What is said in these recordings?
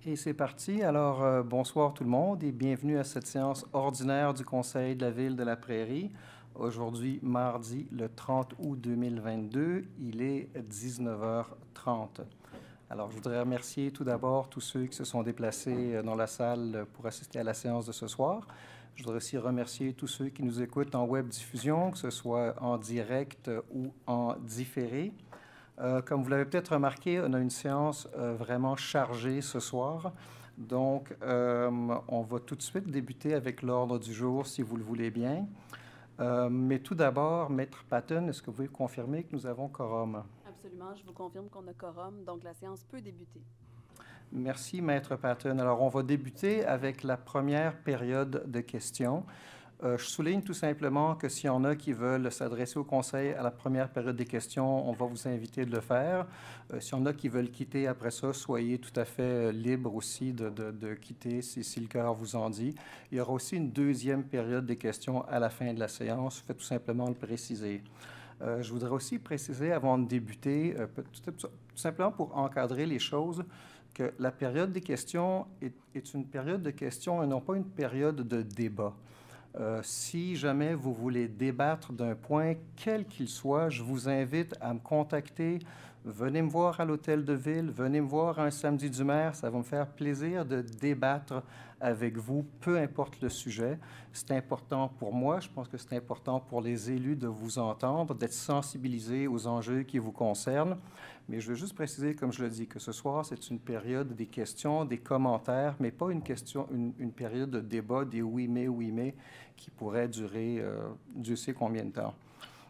Et c'est parti. Alors, bonsoir tout le monde et bienvenue à cette séance ordinaire du Conseil de la Ville de la Prairie. Aujourd'hui, mardi, le 30 août 2022, il est 19h30. Alors, je voudrais remercier tout d'abord tous ceux qui se sont déplacés dans la salle pour assister à la séance de ce soir. Je voudrais aussi remercier tous ceux qui nous écoutent en web diffusion, que ce soit en direct ou en différé. Comme vous l'avez peut-être remarqué, on a une séance vraiment chargée ce soir. Donc, on va tout de suite débuter avec l'ordre du jour, si vous le voulez bien. Mais tout d'abord, Maître Patton, est-ce que vous pouvez confirmer que nous avons quorum? Absolument, je vous confirme qu'on a quorum, donc la séance peut débuter. Merci, Maître Patton. Alors, on va débuter avec la première période de questions. Je souligne tout simplement que s'il y en a qui veulent s'adresser au Conseil à la première période des questions, on va vous inviter de le faire. S'il y en a qui veulent quitter après ça, soyez tout à fait libre aussi de quitter si le cœur vous en dit. Il y aura aussi une deuxième période des questions à la fin de la séance. Je fais tout simplement le préciser. Je voudrais aussi préciser avant de débuter, tout simplement pour encadrer les choses, que la période des questions est une période de questions et non pas une période de débat. Si jamais vous voulez débattre d'un point, quel qu'il soit, je vous invite à me contacter. Venez me voir à l'Hôtel de Ville, venez me voir un samedi du maire. Ça va me faire plaisir de débattre avec vous, peu importe le sujet. C'est important pour moi, je pense que c'est important pour les élus de vous entendre, d'être sensibilisés aux enjeux qui vous concernent. Mais je veux juste préciser, comme je le dis, que ce soir, c'est une période des questions, des commentaires, mais pas une période de débat, des oui mais, qui pourrait durer Dieu sait combien de temps.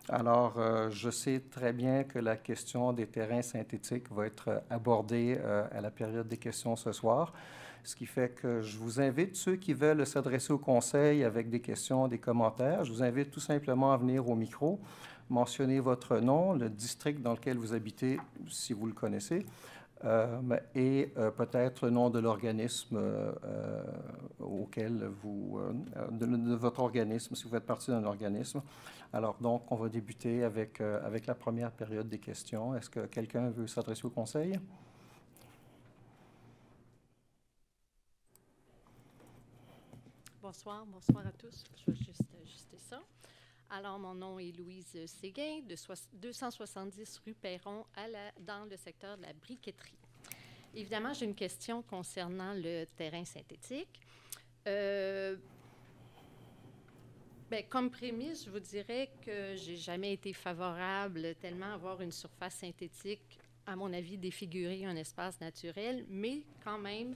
Alors, je sais très bien que la question des terrains synthétiques va être abordée à la période des questions ce soir, ce qui fait que je vous invite, ceux qui veulent s'adresser au Conseil avec des questions, des commentaires, je vous invite tout simplement à venir au micro, mentionner votre nom, le district dans lequel vous habitez, si vous le connaissez, et peut-être le nom de l'organisme auquel vous... de votre organisme, si vous faites partie d'un organisme. Alors, donc, on va débuter avec la première période des questions. Est-ce que quelqu'un veut s'adresser au Conseil? Bonsoir, bonsoir à tous. Je vais juste ajuster ça. Alors, mon nom est Louise Séguin, de 270 rue Perron, dans le secteur de la briqueterie. Évidemment, j'ai une question concernant le terrain synthétique. Comme prémisse, je vous dirais que j'ai jamais été favorable tellement à avoir une surface synthétique, à mon avis, défigurer un espace naturel, mais quand même,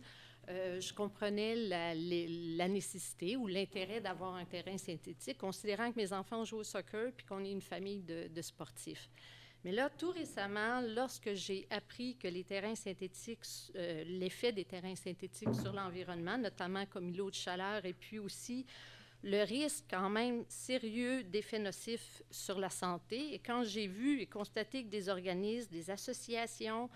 je comprenais la nécessité ou l'intérêt d'avoir un terrain synthétique, considérant que mes enfants jouent au soccer puis qu'on est une famille de sportifs. Mais là, tout récemment, lorsque j'ai appris que les terrains synthétiques, l'effet des terrains synthétiques sur l'environnement, notamment comme l'eau de chaleur, et puis aussi le risque quand même sérieux d'effets nocifs sur la santé, et quand j'ai vu et constaté que des organismes, des associations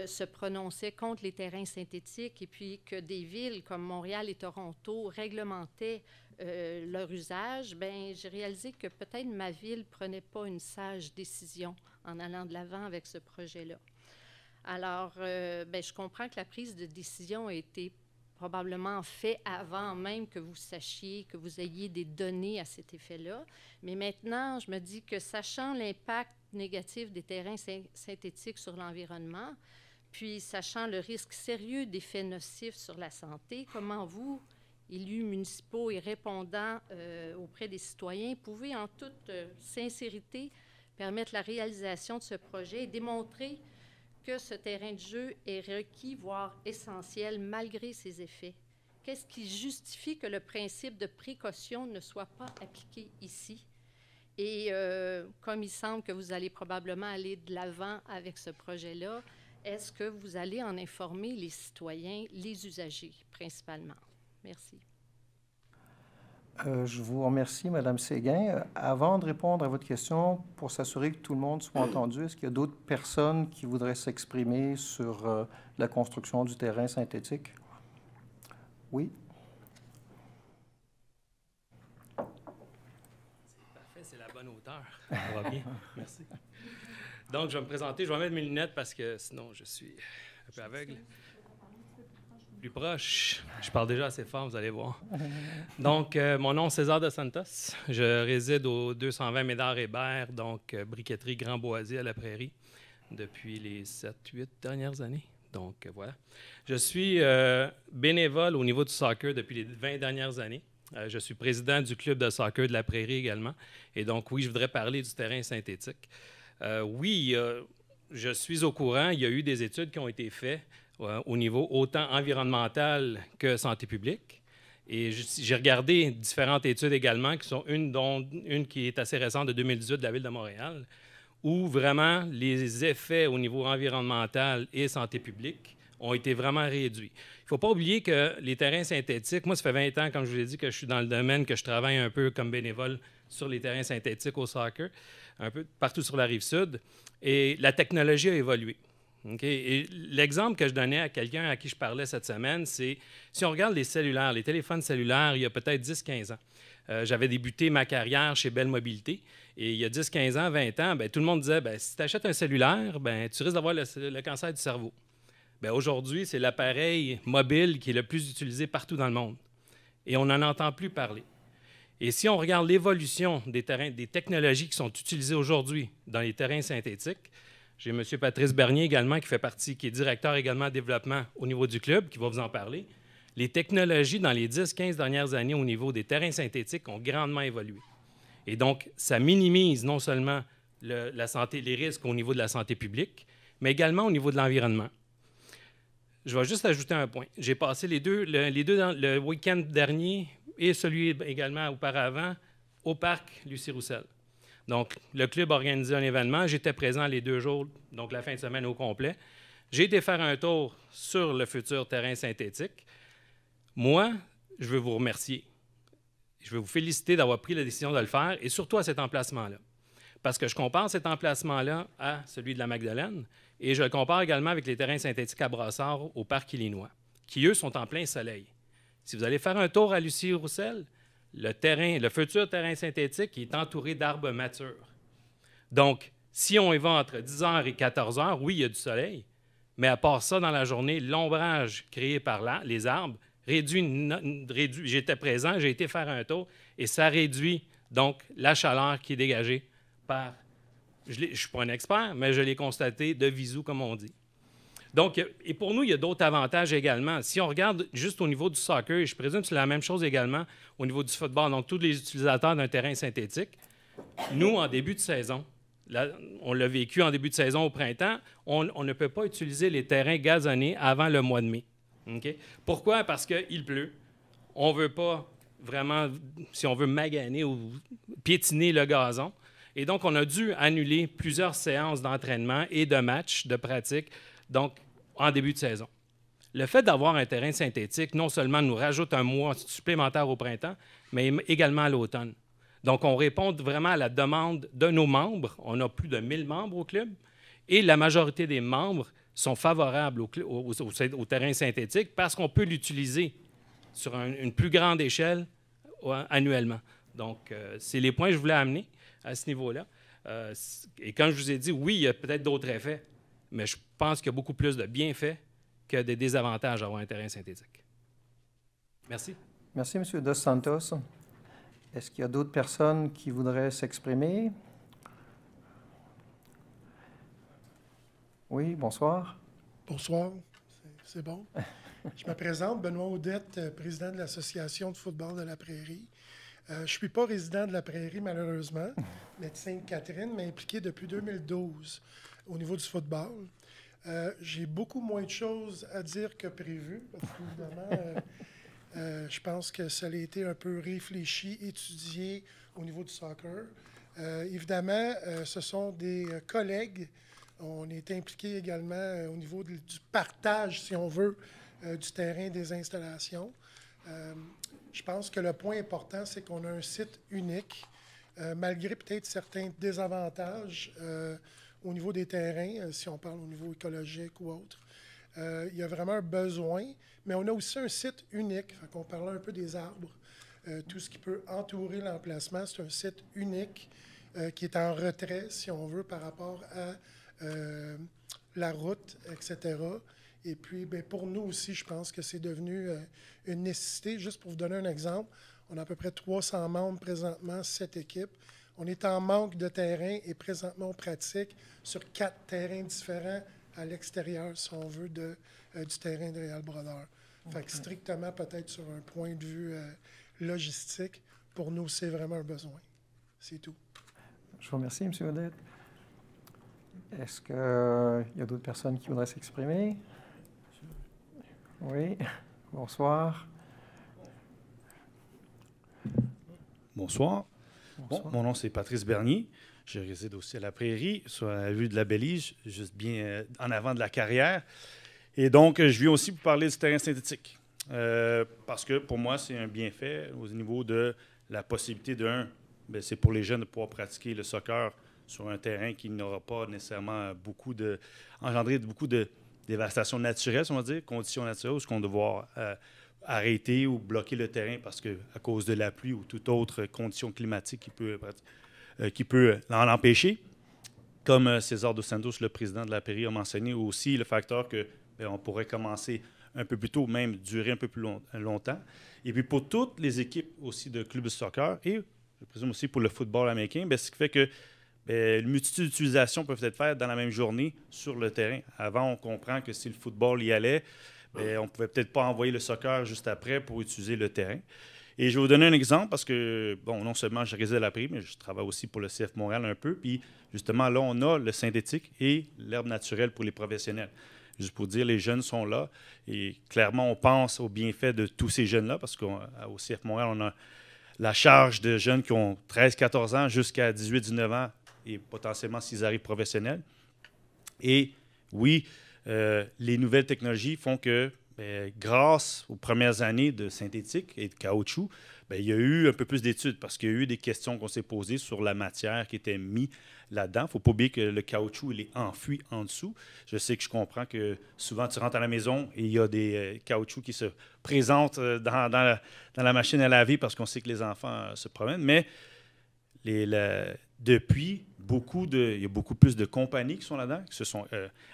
se prononçaient contre les terrains synthétiques et puis que des villes comme Montréal et Toronto réglementaient leur usage, j'ai réalisé que peut-être ma ville ne prenait pas une sage décision en allant de l'avant avec ce projet-là. Alors, je comprends que la prise de décision a été probablement faite avant même que vous sachiez, que vous ayez des données à cet effet-là. Mais maintenant, je me dis que sachant l'impact négatif des terrains synthétiques sur l'environnement, puis sachant le risque sérieux d'effets nocifs sur la santé, comment vous, élus municipaux et répondants auprès des citoyens, pouvez en toute sincérité permettre la réalisation de ce projet et démontrer que ce terrain de jeu est requis, voire essentiel, malgré ses effets? Qu'est-ce qui justifie que le principe de précaution ne soit pas appliqué ici? Et comme il semble que vous allez probablement aller de l'avant avec ce projet-là, est-ce que vous allez en informer les citoyens, les usagers principalement? Merci. Je vous remercie, Mme Séguin. Avant de répondre à votre question, pour s'assurer que tout le monde soit entendu, est-ce qu'il y a d'autres personnes qui voudraient s'exprimer sur la construction du terrain synthétique? Oui? C'est parfait, c'est la bonne hauteur. Ça va bien. Merci. Donc, je vais me présenter. Je vais mettre mes lunettes parce que sinon, je suis un peu aveugle. plus proche. Je parle déjà assez fort, vous allez voir. Donc, mon nom est César de Santos. Je réside au 220 Médard Hébert, donc briqueterie Grand Boisier à la Prairie, depuis les 7-8 dernières années. Donc, voilà. Je suis bénévole au niveau du soccer depuis les 20 dernières années. Je suis président du club de soccer de la Prairie également. Et donc, oui, je voudrais parler du terrain synthétique. Oui, je suis au courant. Il y a eu des études qui ont été faites au niveau autant environnemental que santé publique. Et j'ai regardé différentes études également, qui sont une qui est assez récente de 2018 de la Ville de Montréal, où vraiment les effets au niveau environnemental et santé publique ont été vraiment réduits. Il ne faut pas oublier que les terrains synthétiques, moi, ça fait 20 ans, comme je vous l'ai dit, que je suis dans le domaine, que je travaille un peu comme bénévole sur les terrains synthétiques au soccer, un peu partout sur la Rive-Sud, et la technologie a évolué. Okay? Et l'exemple que je donnais à quelqu'un à qui je parlais cette semaine, c'est si on regarde les cellulaires, les téléphones cellulaires, il y a peut-être 10-15 ans. J'avais débuté ma carrière chez Bell Mobilité, et il y a 10-15 ans, 20 ans, bien, tout le monde disait, bien, si tu achètes un cellulaire, bien, tu risques d'avoir le cancer du cerveau. Bien, aujourd'hui, c'est l'appareil mobile qui est le plus utilisé partout dans le monde. Et on n'en entend plus parler. Et si on regarde l'évolution des technologies qui sont utilisées aujourd'hui dans les terrains synthétiques, j'ai M. Patrice Bernier également, qui est directeur également de développement au niveau du club, qui va vous en parler. Les technologies dans les 10-15 dernières années au niveau des terrains synthétiques ont grandement évolué. Et donc, ça minimise non seulement les risques au niveau de la santé publique, mais également au niveau de l'environnement. Je vais juste ajouter un point. J'ai passé les deux le week-end dernier et celui également auparavant au parc Lucie Roussel. Donc, le club a organisé un événement. J'étais présent les 2 jours, donc la fin de semaine au complet. J'ai été faire un tour sur le futur terrain synthétique. Moi, je veux vous remercier. Je veux vous féliciter d'avoir pris la décision de le faire, et surtout à cet emplacement-là. Parce que je compare cet emplacement-là à celui de la Magdeleine, et je le compare également avec les terrains synthétiques à Brassard au parc Illinois, qui, eux, sont en plein soleil. Si vous allez faire un tour à Lucie-Roussel, le futur terrain synthétique est entouré d'arbres matures. Donc, si on y va entre 10h et 14h, oui, il y a du soleil, mais à part ça, dans la journée, l'ombrage créé par les arbres réduit. J'étais présent, j'ai été faire un tour, et ça réduit donc la chaleur qui est dégagée par... Je ne suis pas un expert, mais je l'ai constaté de visu, comme on dit. Donc, et pour nous, il y a d'autres avantages également. Si on regarde juste au niveau du soccer, et je présume que c'est la même chose également au niveau du football, donc tous les utilisateurs d'un terrain synthétique, nous, en début de saison, là, on l'a vécu en début de saison au printemps, on ne peut pas utiliser les terrains gazonnés avant le mois de mai. Okay? Pourquoi? Parce qu'il pleut. On ne veut pas vraiment, si on veut maganer ou piétiner le gazon. Et donc, on a dû annuler plusieurs séances d'entraînement et de matchs, de pratique, donc en début de saison. Le fait d'avoir un terrain synthétique, non seulement nous rajoute un mois supplémentaire au printemps, mais également à l'automne. Donc, on répond vraiment à la demande de nos membres. On a plus de 1000 membres au club, et la majorité des membres sont favorables au terrain synthétique parce qu'on peut l'utiliser sur une plus grande échelle annuellement. Donc, c'est les points que je voulais amener à ce niveau-là. Et quand je vous ai dit, oui, il y a peut-être d'autres effets, mais je pense qu'il y a beaucoup plus de bienfaits que de désavantages à avoir un terrain synthétique. Merci. Merci, M. Dos Santos. Est-ce qu'il y a d'autres personnes qui voudraient s'exprimer? Oui, bonsoir. Bonsoir, c'est bon. Je me présente, Benoît Audette, président de l'Association de football de la Prairie. Je ne suis pas résident de la Prairie, malheureusement, mais de Sainte-Catherine, mais impliqué depuis 2012 au niveau du football. J'ai beaucoup moins de choses à dire que prévu, parce qu'évidemment, je pense que ça a été un peu réfléchi, étudié au niveau du soccer. Évidemment, ce sont des collègues. On est impliqué également au niveau du partage, si on veut, du terrain des installations. Je pense que le point important, c'est qu'on a un site unique, malgré peut-être certains désavantages au niveau des terrains, si on parle au niveau écologique ou autre. Il y a vraiment un besoin, mais on a aussi un site unique. On parlait un peu des arbres, tout ce qui peut entourer l'emplacement. C'est un site unique qui est en retrait, si on veut, par rapport à la route, etc. Et puis, bien, pour nous aussi, je pense que c'est devenu une nécessité. Juste pour vous donner un exemple, on a à peu près 300 membres présentement, 7 équipes. On est en manque de terrain et présentement, on pratique sur 4 terrains différents à l'extérieur, si on veut, du terrain de Réal Brodeur. Fait que strictement, peut-être sur un point de vue logistique, pour nous, c'est vraiment un besoin. C'est tout. Je vous remercie, M. Odette. Est-ce qu'il y a d'autres personnes qui voudraient s'exprimer? Oui. Bonsoir. Bonsoir. Bonsoir. Bon, mon nom, c'est Patrice Bernier. Je réside aussi à la Prairie, sur la vue de la Belize, juste bien en avant de la carrière. Et donc, je viens aussi vous parler du terrain synthétique. Parce que pour moi, c'est un bienfait au niveau de la possibilité c'est pour les jeunes de pouvoir pratiquer le soccer sur un terrain qui n'aura pas nécessairement engendré beaucoup de dévastation naturelle, on va dire, conditions naturelles, où ce qu'on doit devoir arrêter ou bloquer le terrain parce que à cause de la pluie ou toute autre condition climatique qui peut en empêcher. Comme César dos Santos, le président de la Prairie, a mentionné aussi le facteur que on pourrait commencer un peu plus tôt, même durer un peu plus longtemps. Et puis pour toutes les équipes aussi de clubs de soccer et je présume aussi pour le football américain, ce qui fait que une multitude d'utilisations peuvent être faites dans la même journée sur le terrain. Avant, on comprend que si le football y allait, on ne pouvait peut-être pas envoyer le soccer juste après pour utiliser le terrain. Et je vais vous donner un exemple parce que, non seulement je réside à la Prairie, mais je travaille aussi pour le CF Montréal un peu. Puis, justement, là, on a le synthétique et l'herbe naturelle pour les professionnels. Juste pour dire, les jeunes sont là et clairement, on pense aux bienfaits de tous ces jeunes-là parce qu'au CF Montréal, on a la charge de jeunes qui ont 13-14 ans jusqu'à 18-19 ans et potentiellement s'ils arrivent professionnels. Et oui, les nouvelles technologies font que, grâce aux premières années de synthétique et de caoutchouc, il y a eu un peu plus d'études parce qu'il y a eu des questions qu'on s'est posées sur la matière qui était mise là-dedans. Il ne faut pas oublier que le caoutchouc, il est enfui en dessous. Je sais que je comprends que souvent, tu rentres à la maison et il y a des caoutchoucs qui se présentent dans la machine à laver parce qu'on sait que les enfants se promènent. Mais depuis, il y a beaucoup plus de compagnies qui sont là-dedans, qui se sont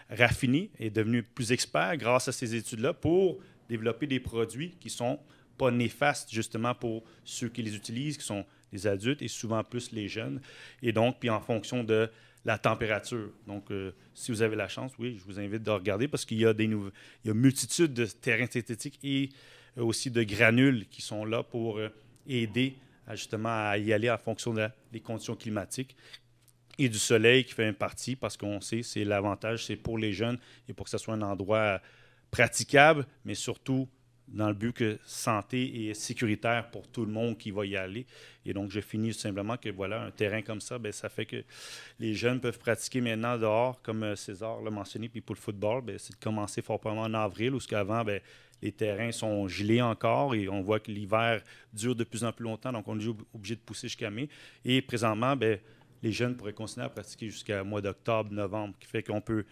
raffinées et devenues plus experts grâce à ces études-là pour développer des produits qui ne sont pas néfastes justement pour ceux qui les utilisent, qui sont les adultes et souvent plus les jeunes. Et donc, puis en fonction de la température. Donc, si vous avez la chance, oui, je vous invite de regarder parce qu'il y a il y a multitude de terrains synthétiques et aussi de granules qui sont là pour aider justement à y aller en fonction des conditions climatiques et du soleil qui fait une partie parce qu'on sait c'est l'avantage, c'est pour les jeunes et pour que ce soit un endroit praticable, mais surtout dans le but que santé et sécuritaire pour tout le monde qui va y aller. Et donc, je finis simplement que voilà, un terrain comme ça, ça fait que les jeunes peuvent pratiquer maintenant dehors, comme César l'a mentionné, puis pour le football, c'est de commencer fort probablement en avril, où qu'avant, les terrains sont gelés encore et on voit que l'hiver dure de plus en plus longtemps, donc on est obligé de pousser jusqu'à mai. Et présentement, les jeunes pourraient continuer à pratiquer jusqu'à mois d'octobre, novembre, qui fait qu'on peut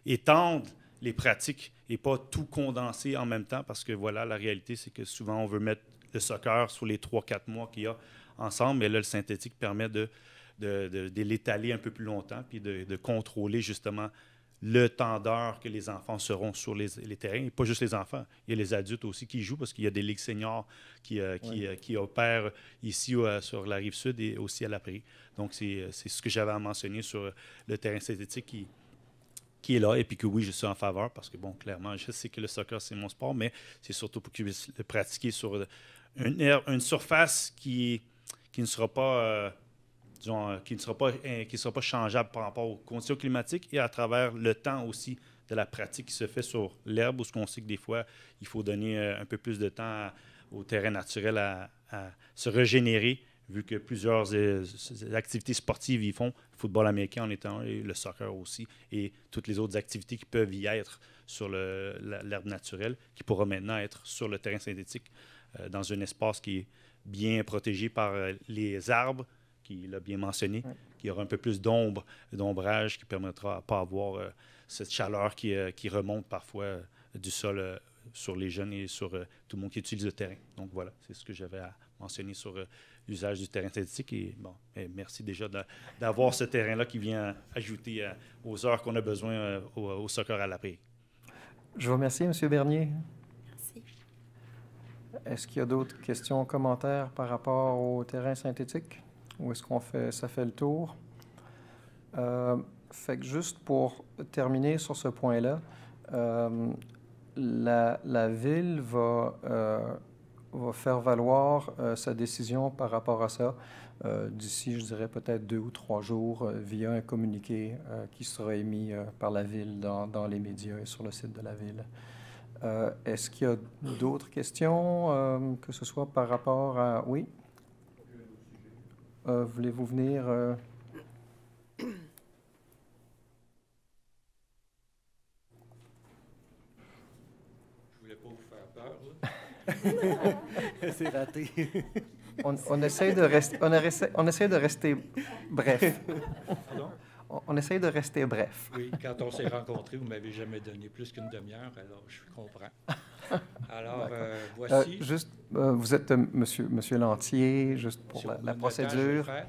étendre les pratiques et pas tout condenser en même temps parce que voilà, la réalité, c'est que souvent, on veut mettre le soccer sur les 3-4 mois qu'il y a ensemble, mais là, le synthétique permet de l'étaler un peu plus longtemps puis de contrôler justement le temps d'heure que les enfants seront sur les terrains. Et pas juste les enfants, il y a les adultes aussi qui jouent parce qu'il y a des ligues seniors qui opèrent ici sur la Rive-Sud et aussi à la Prairie. Donc, c'est ce que j'avais à mentionner sur le terrain synthétique qui est là, et puis que oui, je suis en faveur, parce que, clairement, je sais que le soccer, c'est mon sport, mais c'est surtout pour qu'ils puissent le pratiquer sur une surface qui ne sera pas, qui ne sera pas changeable par rapport aux conditions climatiques et à travers le temps aussi de la pratique qui se fait sur l'herbe, où ce qu'on sait que des fois, il faut donner un peu plus de temps au terrain naturel à se régénérer, vu que plusieurs activités sportives y font, le football américain en étant un, et le soccer aussi, et toutes les autres activités qui peuvent y être sur l'herbe naturelle, qui pourra maintenant être sur le terrain synthétique, dans un espace qui est bien protégé par les arbres, qu'il a bien mentionné, qui aura un peu plus d'ombrage, qui permettra de ne pas avoir cette chaleur qui remonte parfois du sol sur les jeunes et sur tout le monde qui utilise le terrain. Donc voilà, c'est ce que j'avais à mentionner sur l'usage du terrain synthétique. Et merci déjà d'avoir ce terrain-là qui vient ajouter aux heures qu'on a besoin au soccer à la Prairie. Je vous remercie, M. Bernier. Merci. Est-ce qu'il y a d'autres questions, commentaires par rapport au terrain synthétique? Ou est-ce qu'on fait, ça fait le tour? Fait que juste pour terminer sur ce point-là, la Ville va faire valoir sa décision par rapport à ça d'ici, je dirais, peut-être 2 ou 3 jours via un communiqué qui sera émis par la Ville dans les médias et sur le site de la Ville. Est-ce qu'il y a d'autres questions, que ce soit par rapport à... Oui? Voulez-vous venir... C'est raté. On essaie de rester, on essaie de rester bref. Pardon? On essaie de rester bref. Oui, quand on s'est rencontrés, vous ne m'avez jamais donné plus qu'une demi-heure, alors je comprends. Alors, voici... vous êtes monsieur Lantier, juste pour sur la le notage, procédure. je vais faire.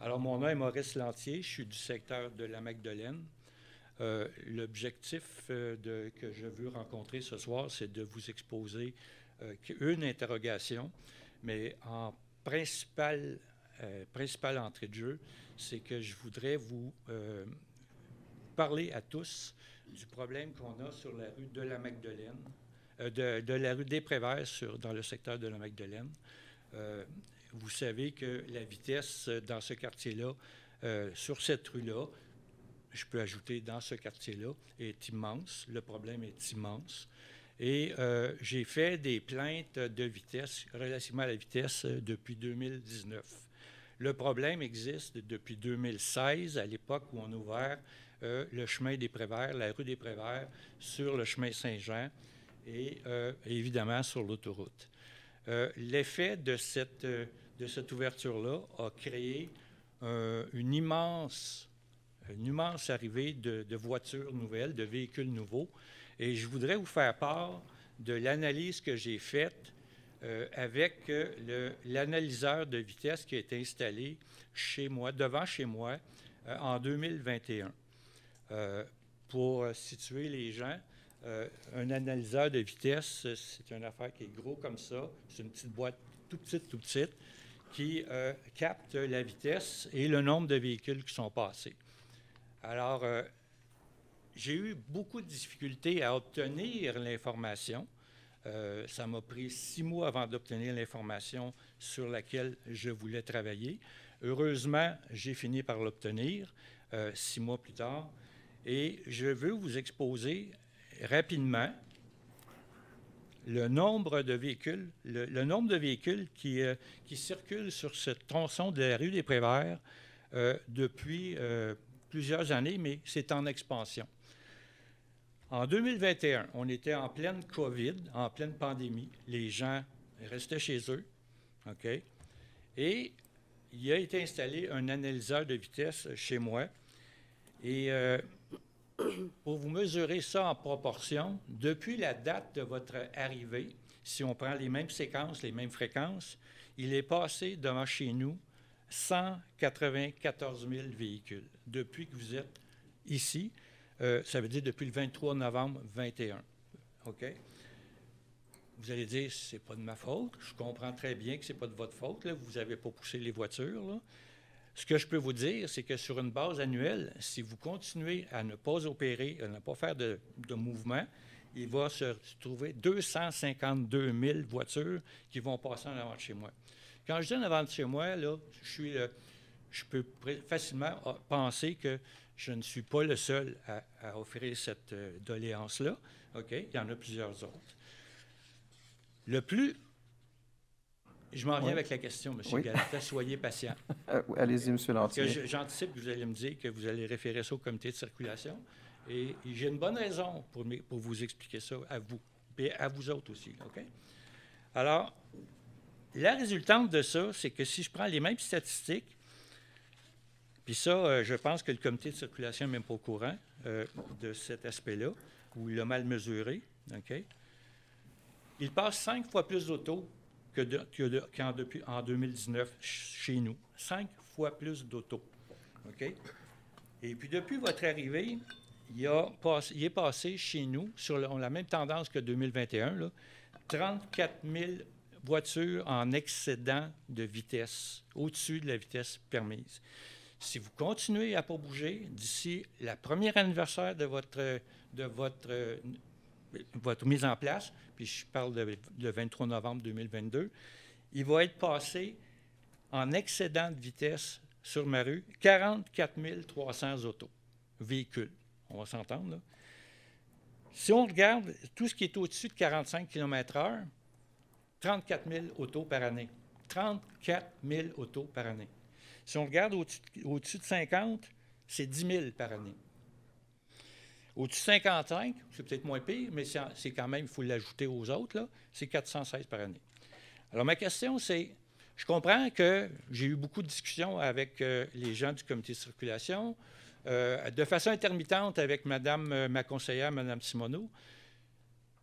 Alors, mon nom est Maurice Lantier, je suis du secteur de la Magdeleine. L'objectif que je veux rencontrer ce soir, c'est de vous exposer une interrogation, mais en principale entrée de jeu, c'est que je voudrais vous parler à tous du problème qu'on a sur la rue de la Magdeleine, de la rue des Prévert dans le secteur de la Magdeleine. Vous savez que la vitesse dans ce quartier-là, sur cette rue-là, je peux ajouter dans ce quartier-là, est immense. Le problème est immense. Et j'ai fait des plaintes de vitesse, relativement à la vitesse, depuis 2019. Le problème existe depuis 2016, à l'époque où on a ouvert le chemin des Prévert, la rue des Prévert, sur le chemin Saint-Jean et évidemment sur l'autoroute. L'effet de cette ouverture-là a créé une immense arrivée de voitures nouvelles, de véhicules nouveaux. Et je voudrais vous faire part de l'analyse que j'ai faite avec l'analyseur de vitesse qui a été installé devant chez moi, en 2021. Pour situer les gens, un analyseur de vitesse, c'est une affaire qui est gros comme ça. C'est une petite boîte tout petite, qui capte la vitesse et le nombre de véhicules qui sont passés. Alors, j'ai eu beaucoup de difficultés à obtenir l'information. Ça m'a pris 6 mois avant d'obtenir l'information sur laquelle je voulais travailler. Heureusement, j'ai fini par l'obtenir 6 mois plus tard. Et je veux vous exposer rapidement le nombre de véhicules, le nombre de véhicules qui circulent sur ce tronçon de la rue des Prévert depuis plusieurs années, mais c'est en expansion. En 2021, on était en pleine COVID, en pleine pandémie. Les gens restaient chez eux, OK? Et il a été installé un analyseur de vitesse chez moi. Et pour vous mesurer ça en proportion, depuis la date de votre arrivée, si on prend les mêmes séquences, les mêmes fréquences, il est passé devant chez nous 194 000 véhicules depuis que vous êtes ici. Ça veut dire depuis le 23 novembre 2021. OK? Vous allez dire, c'est pas de ma faute. Je comprends très bien que c'est pas de votre faute. Là. Vous n'avez pas poussé les voitures. Là. Ce que je peux vous dire, c'est que sur une base annuelle, si vous continuez à ne pas opérer, à ne pas faire de mouvement, il va se trouver 252 000 voitures qui vont passer en avant de chez moi. Quand je dis en avant de chez moi, là, je peux facilement penser que je ne suis pas le seul à offrir cette doléance-là. OK? Il y en a plusieurs autres. Je m'en reviens avec la question, M. Galata. Soyez patient. Allez-y, M. Lantier. J'anticipe que vous allez me dire que vous allez référer ça au comité de circulation. Et j'ai une bonne raison pour vous expliquer ça à vous, et à vous autres aussi. OK? Alors, la résultante de ça, c'est que si je prends les mêmes statistiques, puis ça, je pense que le comité de circulation n'est même pas au courant de cet aspect-là, où il l'a mal mesuré. OK? Il passe 5 fois plus d'autos qu'en 2019 chez nous. 5 fois plus d'autos. OK? Et puis, depuis votre arrivée, il est passé chez nous, sur la même tendance que 2021, là, 34 000 voitures en excédent de vitesse, au-dessus de la vitesse permise. Si vous continuez à ne pas bouger, d'ici le premier anniversaire de votre mise en place, puis je parle le 23 novembre 2022, il va être passé en excédent de vitesse sur ma rue 44 300 autos, véhicules. On va s'entendre, là. Si on regarde tout ce qui est au-dessus de 45 km/h, 34 000 autos par année. 34 000 autos par année. Si on regarde au-dessus de 50, c'est 10 000 par année. Au-dessus de 55, c'est peut-être moins pire, mais c'est quand même, il faut l'ajouter aux autres, là, c'est 416 par année. Alors, ma question, c'est, je comprends que j'ai eu beaucoup de discussions avec les gens du comité de circulation, de façon intermittente avec ma conseillère, Mme Simoneau,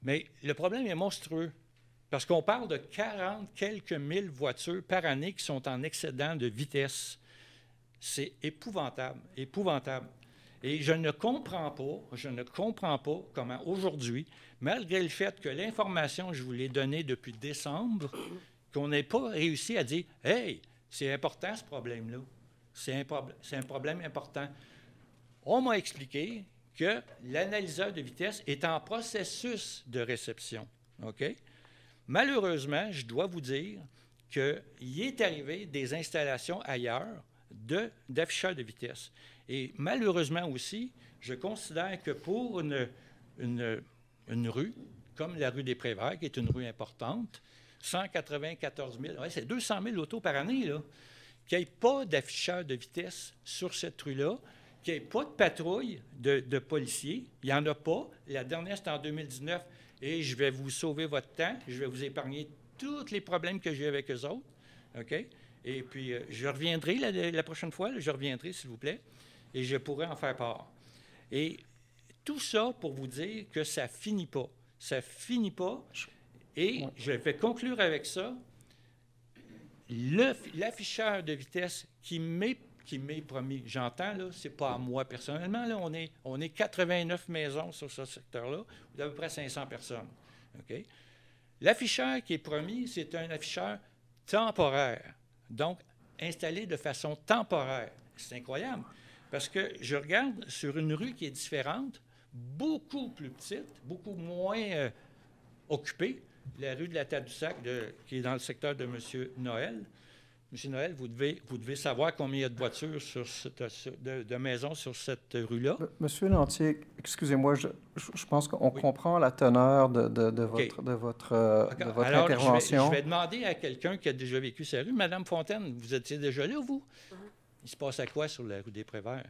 mais le problème est monstrueux. Parce qu'on parle de 40 quelques mille voitures par année qui sont en excédent de vitesse. C'est épouvantable, épouvantable. Et je ne comprends pas comment aujourd'hui, malgré le fait que l'information, je vous l'ai donnée depuis décembre, qu'on n'ait pas réussi à dire « Hey, c'est important ce problème-là. C'est un problème important. » On m'a expliqué que l'analyseur de vitesse est en processus de réception. OK? Malheureusement, je dois vous dire qu'il est arrivé des installations ailleurs d'afficheurs de vitesse. Et malheureusement aussi, je considère que pour une rue, comme la rue des Préverts, qui est une rue importante, 194 000, ouais, c'est 200 000 autos par année, là, qu'il n'y ait pas d'afficheurs de vitesse sur cette rue-là, qu'il n'y ait pas de patrouille de policiers. Il n'y en a pas. La dernière, c'était en 2019. Et je vais vous sauver votre temps. Je vais vous épargner tous les problèmes que j'ai avec eux autres. OK? Et puis, je reviendrai la prochaine fois. Là, je reviendrai, s'il vous plaît. Et je pourrai en faire part. Et tout ça pour vous dire que ça ne finit pas. Ça ne finit pas. Et je vais conclure avec ça. L'afficheur de vitesse qui m'est promis, j'entends, là, c'est pas à moi personnellement, là, on est 89 maisons sur ce secteur-là, d'à peu près 500 personnes. Okay? L'afficheur qui est promis, c'est un afficheur temporaire, donc installé de façon temporaire. C'est incroyable, parce que je regarde sur une rue qui est différente, beaucoup plus petite, beaucoup moins occupée, la rue de la Tadoussac, qui est dans le secteur de M. Noël. M. Noël, vous devez savoir combien il y a de voitures de maisons sur cette rue-là. Monsieur Lantier, excusez-moi, je pense qu'on comprend la teneur de votre intervention. Je vais demander à quelqu'un qui a déjà vécu cette rue. Madame Fontaine, vous étiez déjà là, vous? Il se passe à quoi sur la rue des Préverts?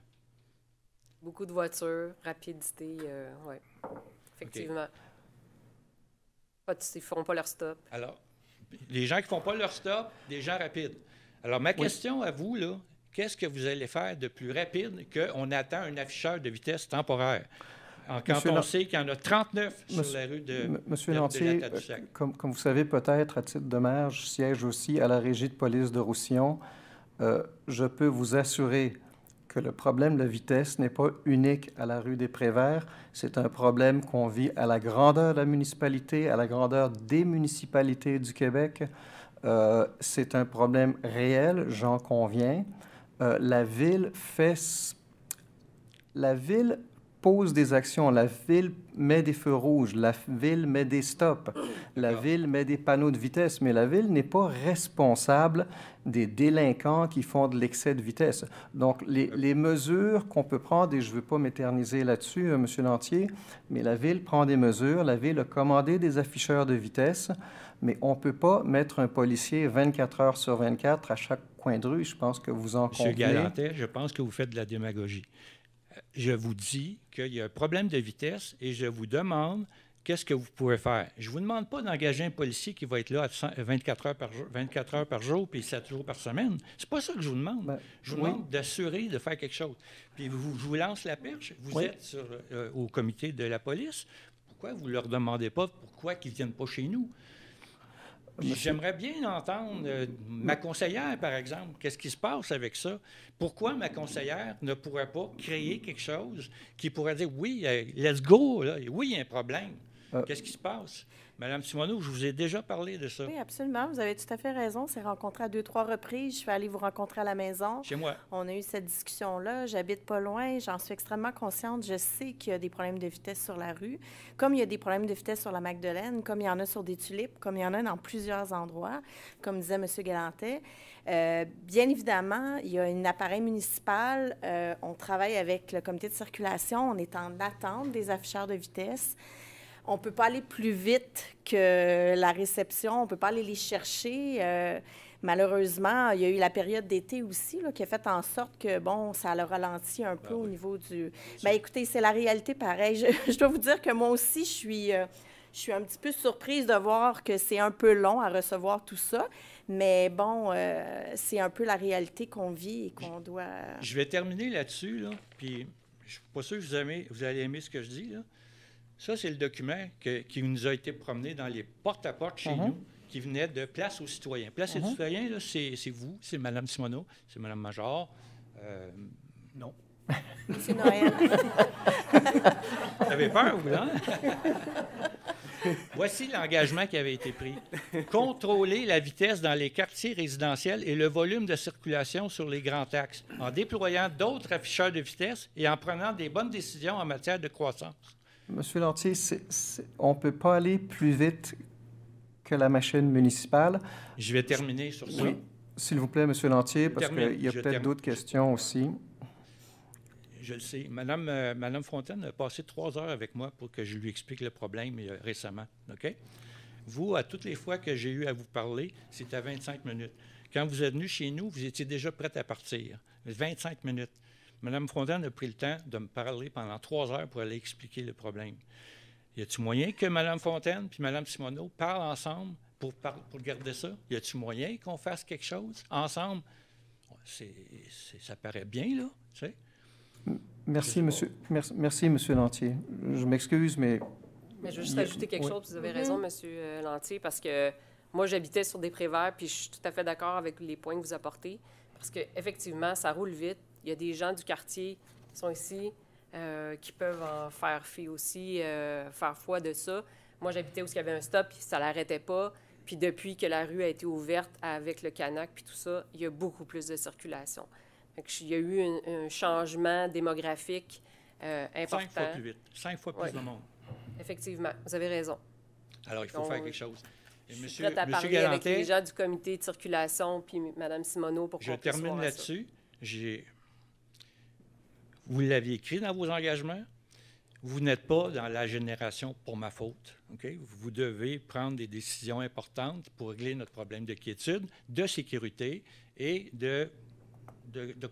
Beaucoup de voitures, rapidité, oui, effectivement. Ils ne font pas leur stop. Alors, les gens qui ne font pas leur stop, des gens rapides. Alors, ma question à vous, là, qu'est-ce que vous allez faire de plus rapide qu'on attend un afficheur de vitesse temporaire? Quand on sait qu'il y en a 39 sur la rue de Lantier, la Tadoussac. Comme vous savez peut-être, à titre de maire, je siège aussi à la Régie de police de Roussillon. Je peux vous assurer que le problème de vitesse n'est pas unique à la rue des Préverts. C'est un problème qu'on vit à la grandeur de la municipalité, à la grandeur des municipalités du Québec. C'est un problème réel, j'en conviens. La ville pose des actions, la ville met des feux rouges, la ville met des stops, la ville met des panneaux de vitesse, mais la ville n'est pas responsable des délinquants qui font de l'excès de vitesse. Donc, les mesures qu'on peut prendre, et je ne veux pas m'éterniser là-dessus, M. Lantier, mais la ville prend des mesures, la ville a commandé des afficheurs de vitesse, mais on ne peut pas mettre un policier 24 heures sur 24 à chaque coin de rue. Je pense que vous en convenez. M. Galantais, je pense que vous faites de la démagogie. Je vous dis qu'il y a un problème de vitesse et je vous demande qu'est-ce que vous pouvez faire. Je ne vous demande pas d'engager un policier qui va être là 24 heures par jour puis 7 jours par semaine. C'est pas ça que je vous demande. Je vous demande d'assurer de faire quelque chose. Puis je vous lance la perche. Vous êtes au comité de la police. Pourquoi vous ne leur demandez pas pourquoi qu'ils ne viennent pas chez nous? J'aimerais bien entendre ma conseillère, par exemple. Qu'est-ce qui se passe avec ça? Pourquoi ma conseillère ne pourrait pas créer quelque chose qui pourrait dire, oui, let's go, là. Oui, il y a un problème. Qu'est-ce qui se passe? Madame Simoneau, je vous ai déjà parlé de ça. Oui, absolument. Vous avez tout à fait raison. On s'est rencontrés à 2-3 reprises. Je suis allée vous rencontrer à la maison. Chez moi. On a eu cette discussion-là. J'habite pas loin. J'en suis extrêmement consciente. Je sais qu'il y a des problèmes de vitesse sur la rue, comme il y a des problèmes de vitesse sur la Magdeleine, comme il y en a sur des tulipes, comme il y en a dans plusieurs endroits, comme disait M. Galantet. Bien évidemment, il y a un appareil municipal. On travaille avec le comité de circulation. On est en attente des afficheurs de vitesse. On ne peut pas aller plus vite que la réception. On ne peut pas aller les chercher. Malheureusement, il y a eu la période d'été aussi là, qui a fait en sorte que, bon, ça a ralenti un peu au niveau du... Bien, écoutez, c'est la réalité pareil. Je dois vous dire que moi aussi, je suis un petit peu surprise de voir que c'est un peu long à recevoir tout ça. Mais bon, c'est un peu la réalité qu'on vit et qu'on doit... Je vais terminer là-dessus, là, puis je ne suis pas sûr que vous allez aimer ce que je dis, là. Ça, c'est le document qui nous a été promené dans les porte-à-porte chez nous, qui venait de Place aux citoyens. Place aux citoyens, là, c'est vous, c'est Mme Simoneau, c'est Mme Major. Non. C'est Noël. Vous avez peur, vous, hein? Voici l'engagement qui avait été pris. Contrôler la vitesse dans les quartiers résidentiels et le volume de circulation sur les grands axes, en déployant d'autres afficheurs de vitesse et en prenant des bonnes décisions en matière de croissance. Monsieur Lantier, on ne peut pas aller plus vite que la machine municipale. Je vais terminer sur ça. Oui, s'il vous plaît, Monsieur Lantier, parce qu'il y a peut-être d'autres questions aussi. Je le sais. Madame Fontaine a passé 3 heures avec moi pour que je lui explique le problème récemment. OK? Vous, à toutes les fois que j'ai eu à vous parler, c'était à 25 minutes. Quand vous êtes venu chez nous, vous étiez déjà prête à partir. 25 minutes. Mme Fontaine a pris le temps de me parler pendant 3 heures pour aller expliquer le problème. Y a-t-il moyen que Mme Fontaine et Mme Simoneau parlent ensemble pour garder ça? Y a-t-il moyen qu'on fasse quelque chose ensemble? Ça paraît bien, là, tu sais. Merci, monsieur Lantier. Je m'excuse, mais... Mais je veux juste ajouter quelque chose. Vous avez raison, M. Lantier, parce que moi, j'habitais sur des Préverts, puis je suis tout à fait d'accord avec les points que vous apportez, parce qu'effectivement, ça roule vite. Il y a des gens du quartier qui sont ici, qui peuvent en faire fi aussi, faire foi de ça. Moi, j'habitais où il y avait un stop, puis ça ne l'arrêtait pas. Puis depuis que la rue a été ouverte avec le Canac, puis tout ça, il y a beaucoup plus de circulation. Il y a eu un changement démographique important. 5 fois plus vite, 5 fois plus de monde. Effectivement, vous avez raison. Alors, il faut faire quelque chose. Et je suis prête à parler avec les gens du comité de circulation puis Mme Simoneau pour qu'on puisse voir ça. Je termine là-dessus. Vous l'aviez écrit dans vos engagements. Vous n'êtes pas dans la génération pour ma faute. Okay? Vous devez prendre des décisions importantes pour régler notre problème de quiétude, de sécurité et de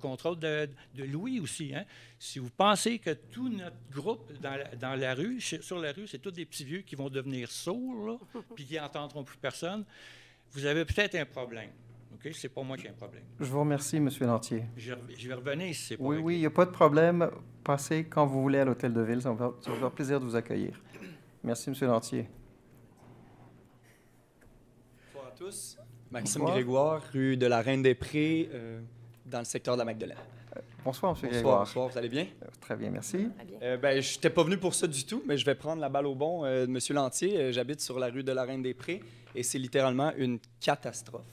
contrôle de l'ouïe aussi. Hein? Si vous pensez que tout notre groupe dans la rue, sur la rue, c'est tous des petits vieux qui vont devenir sourds puis qui n'entendront plus personne, vous avez peut-être un problème. Okay? C'est pas moi qui ai un problème. Je vous remercie, M. Lantier. Je vais revenir si c'est pas Oui, il n'y a pas de problème. Passez quand vous voulez à l'Hôtel de Ville. Ça va faire plaisir de vous accueillir. Merci, M. Lantier. Bonsoir à tous. Maxime Grégoire, rue de la Reine-des-Prés, dans le secteur de la Magdeleine. Bonsoir, M. Grégoire. Bonsoir, vous allez bien? Très bien, merci. Je n'étais pas venu pour ça du tout, mais je vais prendre la balle au bon de M. Lantier. J'habite sur la rue de la Reine-des-Prés et c'est littéralement une catastrophe.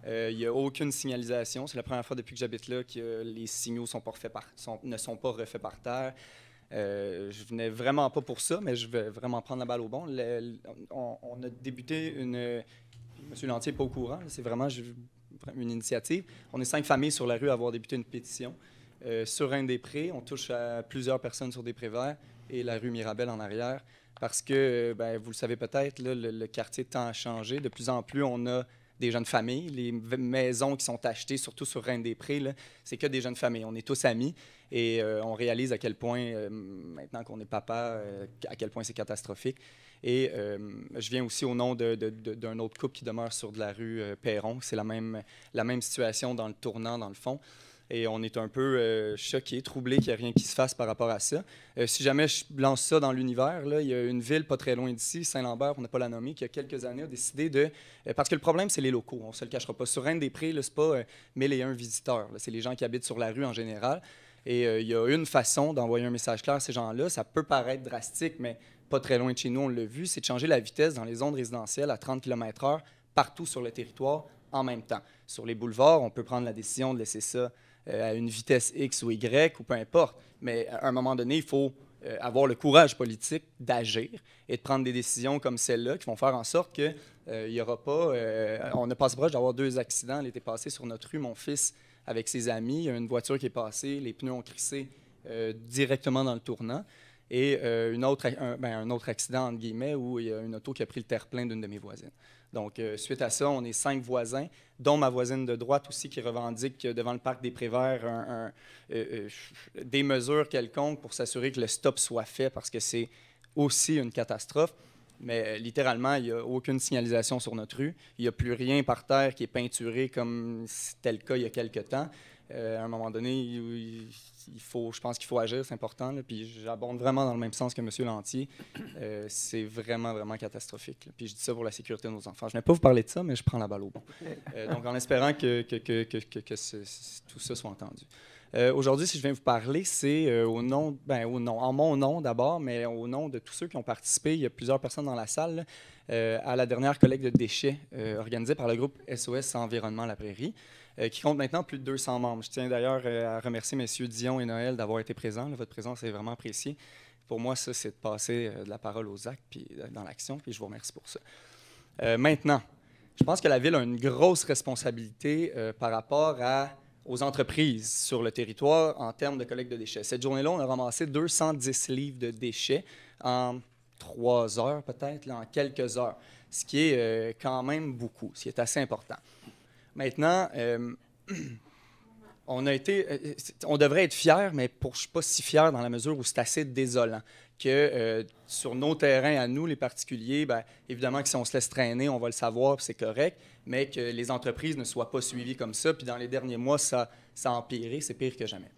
Il n'y a aucune signalisation. C'est la première fois depuis que j'habite là que les signaux ne sont pas refaits par terre. Je venais vraiment pas pour ça, mais je vais vraiment prendre la balle au bon. On a débuté M. Lantier n'est pas au courant. C'est vraiment une initiative. On est 5 familles sur la rue à avoir débuté une pétition. Sur Reine-des-Prés, on touche à plusieurs personnes sur des Préverts et la rue Mirabel en arrière. Parce que, vous le savez peut-être, là, le quartier tend à changer. De plus en plus, on a des jeunes familles. Les maisons qui sont achetées, surtout sur Reine-des-Prés, c'est que des jeunes familles. On est tous amis et on réalise à quel point, maintenant qu'on est papa, à quel point c'est catastrophique. Et je viens aussi au nom d'un autre couple qui demeure sur de la rue Perron. C'est la même situation dans le tournant, dans le fond. Et on est un peu choqués, troublés qu'il n'y ait rien qui se fasse par rapport à ça. Si jamais je lance ça dans l'univers, là, il y a une ville pas très loin d'ici, Saint-Lambert, on n'a pas la nommer, qui il y a quelques années a décidé de... parce que le problème, c'est les locaux, on ne se le cachera pas. Sur Reine-des-Prés, ce n'est pas 1001 visiteurs, c'est les gens qui habitent sur la rue en général. Et il y a une façon d'envoyer un message clair à ces gens-là. Ça peut paraître drastique, mais pas très loin de chez nous, on l'a vu, c'est de changer la vitesse dans les zones résidentielles à 30 km/h partout sur le territoire en même temps. Sur les boulevards, on peut prendre la décision de laisser ça à une vitesse X ou Y, ou peu importe. Mais à un moment donné, il faut avoir le courage politique d'agir et de prendre des décisions comme celle-là qui vont faire en sorte qu'il n'y aura pas... on a passé proche d'avoir 2 accidents l'été passé sur notre rue. Mon fils, avec ses amis, il y a une voiture qui est passée, les pneus ont crissé directement dans le tournant. Et un autre accident, entre guillemets, où il y a une auto qui a pris le terre-plein d'une de mes voisines. Donc, suite à ça, on est 5 voisins, dont ma voisine de droite aussi qui revendique devant le parc des Préverts des mesures quelconques pour s'assurer que le stop soit fait parce que c'est aussi une catastrophe. Mais littéralement, il n'y a aucune signalisation sur notre rue. Il n'y a plus rien par terre qui est peinturé comme c'était le cas il y a quelques temps. À un moment donné, je pense qu'il faut agir, c'est important. Là, puis j'abonde vraiment dans le même sens que M. Lantier. C'est vraiment, vraiment catastrophique. Là. Puis je dis ça pour la sécurité de nos enfants. Je ne vais pas vous parler de ça, mais je prends la balle au bon. Donc, en espérant que tout ça soit entendu. Aujourd'hui, si je viens vous parler, c'est en mon nom d'abord, mais au nom de tous ceux qui ont participé. Il y a plusieurs personnes dans la salle à la dernière collecte de déchets organisée par le groupe SOS Environnement La Prairie, qui compte maintenant plus de 200 membres. Je tiens d'ailleurs à remercier messieurs Dion et Noël d'avoir été présents. Là, votre présence est vraiment appréciée. Pour moi, ça, c'est de passer de la parole aux actes puis dans l'action, puis je vous remercie pour ça. Maintenant, je pense que la Ville a une grosse responsabilité par rapport aux entreprises sur le territoire en termes de collecte de déchets. Cette journée-là, on a ramassé 210 livres de déchets en 3 heures peut-être, en quelques heures, ce qui est quand même beaucoup, ce qui est assez important. Maintenant, on devrait être fiers, mais je ne suis pas si fier dans la mesure où c'est assez désolant que sur nos terrains à nous, les particuliers, bien, évidemment que si on se laisse traîner, on va le savoir, puis c'est correct, mais que les entreprises ne soient pas suivies comme ça. Puis dans les derniers mois, ça a empiré, c'est pire que jamais.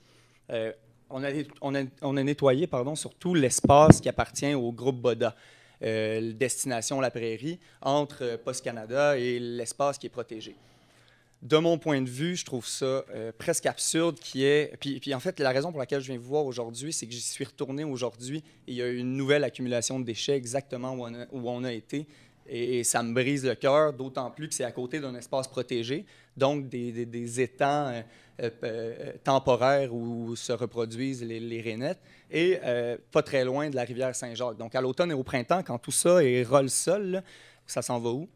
On a nettoyé surtout l'espace qui appartient au groupe BODA, Destination La Prairie, entre Post Canada et l'espace qui est protégé. De mon point de vue, je trouve ça presque absurde qu'il y ait... Puis en fait, la raison pour laquelle je viens vous voir aujourd'hui, c'est que j'y suis retourné aujourd'hui et il y a eu une nouvelle accumulation de déchets exactement où on a été. Et ça me brise le cœur, d'autant plus que c'est à côté d'un espace protégé, donc des étangs temporaires où se reproduisent les rainettes, et pas très loin de la rivière Saint-Jacques. Donc à l'automne et au printemps, quand tout ça est ras-le-sol, là, ça s'en va où?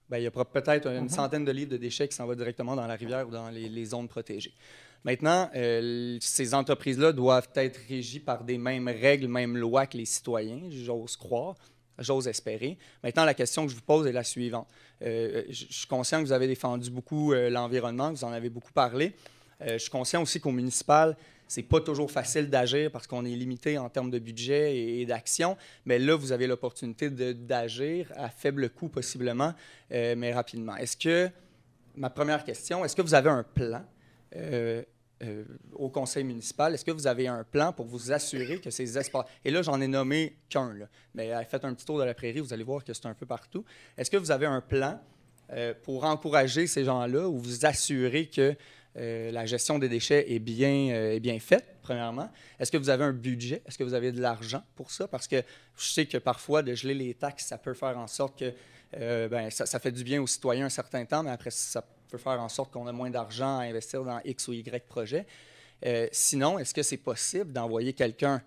Bien, il y a peut-être une centaine de livres de déchets qui s'en vont directement dans la rivière ou dans les zones protégées. Maintenant, ces entreprises-là doivent être régies par des mêmes règles, mêmes lois que les citoyens, j'ose croire, j'ose espérer. Maintenant, la question que je vous pose est la suivante. Je suis conscient que vous avez défendu beaucoup l'environnement, que vous en avez beaucoup parlé. Je suis conscient aussi qu'au municipal, c'est pas toujours facile d'agir parce qu'on est limité en termes de budget et d'action. Mais là, vous avez l'opportunité d'agir à faible coût possiblement, mais rapidement. Ma première question, est-ce que vous avez un plan au conseil municipal? Est-ce que vous avez un plan pour vous assurer que ces espaces... Et là, j'en ai nommé qu'un, mais faites un petit tour de la prairie, vous allez voir que c'est un peu partout. Est-ce que vous avez un plan pour encourager ces gens-là ou vous assurer que la gestion des déchets est bien faite, premièrement? Est-ce que vous avez un budget? Est-ce que vous avez de l'argent pour ça? Parce que je sais que parfois, de geler les taxes, ça peut faire en sorte que ça fait du bien aux citoyens un certain temps, mais après, ça peut faire en sorte qu'on a moins d'argent à investir dans X ou Y projet. Sinon, est-ce que c'est possible d'envoyer quelqu'un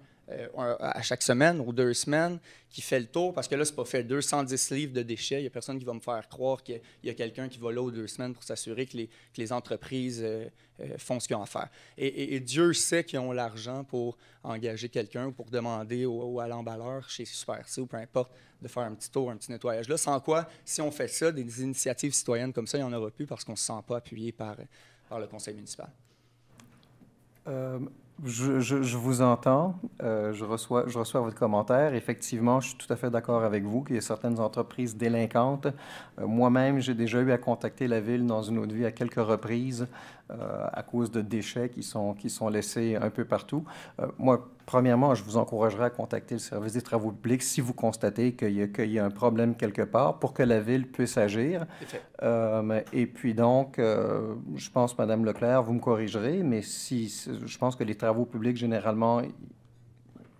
à chaque semaine ou 2 semaines qui fait le tour? Parce que là, c'est pas fait 210 livres de déchets. Il n'y a personne qui va me faire croire qu'il y a quelqu'un qui va là aux 2 semaines pour s'assurer que les entreprises font ce qu'ils ont à faire. Et Dieu sait qu'ils ont l'argent pour engager quelqu'un ou pour demander à l'emballeur chez Super C ou peu importe de faire un petit tour, un petit nettoyage. Là, sans quoi, si on fait ça, des initiatives citoyennes comme ça, il n'y en aura plus parce qu'on ne se sent pas appuyé par le conseil municipal. Je vous entends. Je reçois votre commentaire. Effectivement, je suis tout à fait d'accord avec vous qu'il y a certaines entreprises délinquantes. Moi-même, j'ai déjà eu à contacter la Ville dans une autre vie à quelques reprises à cause de déchets qui sont laissés un peu partout. Moi, premièrement, je vous encouragerais à contacter le service des travaux publics si vous constatez qu'il y a un problème quelque part pour que la Ville puisse agir. Et puis donc, je pense, Mme Leclerc, vous me corrigerez, mais je pense que les travaux publics, généralement...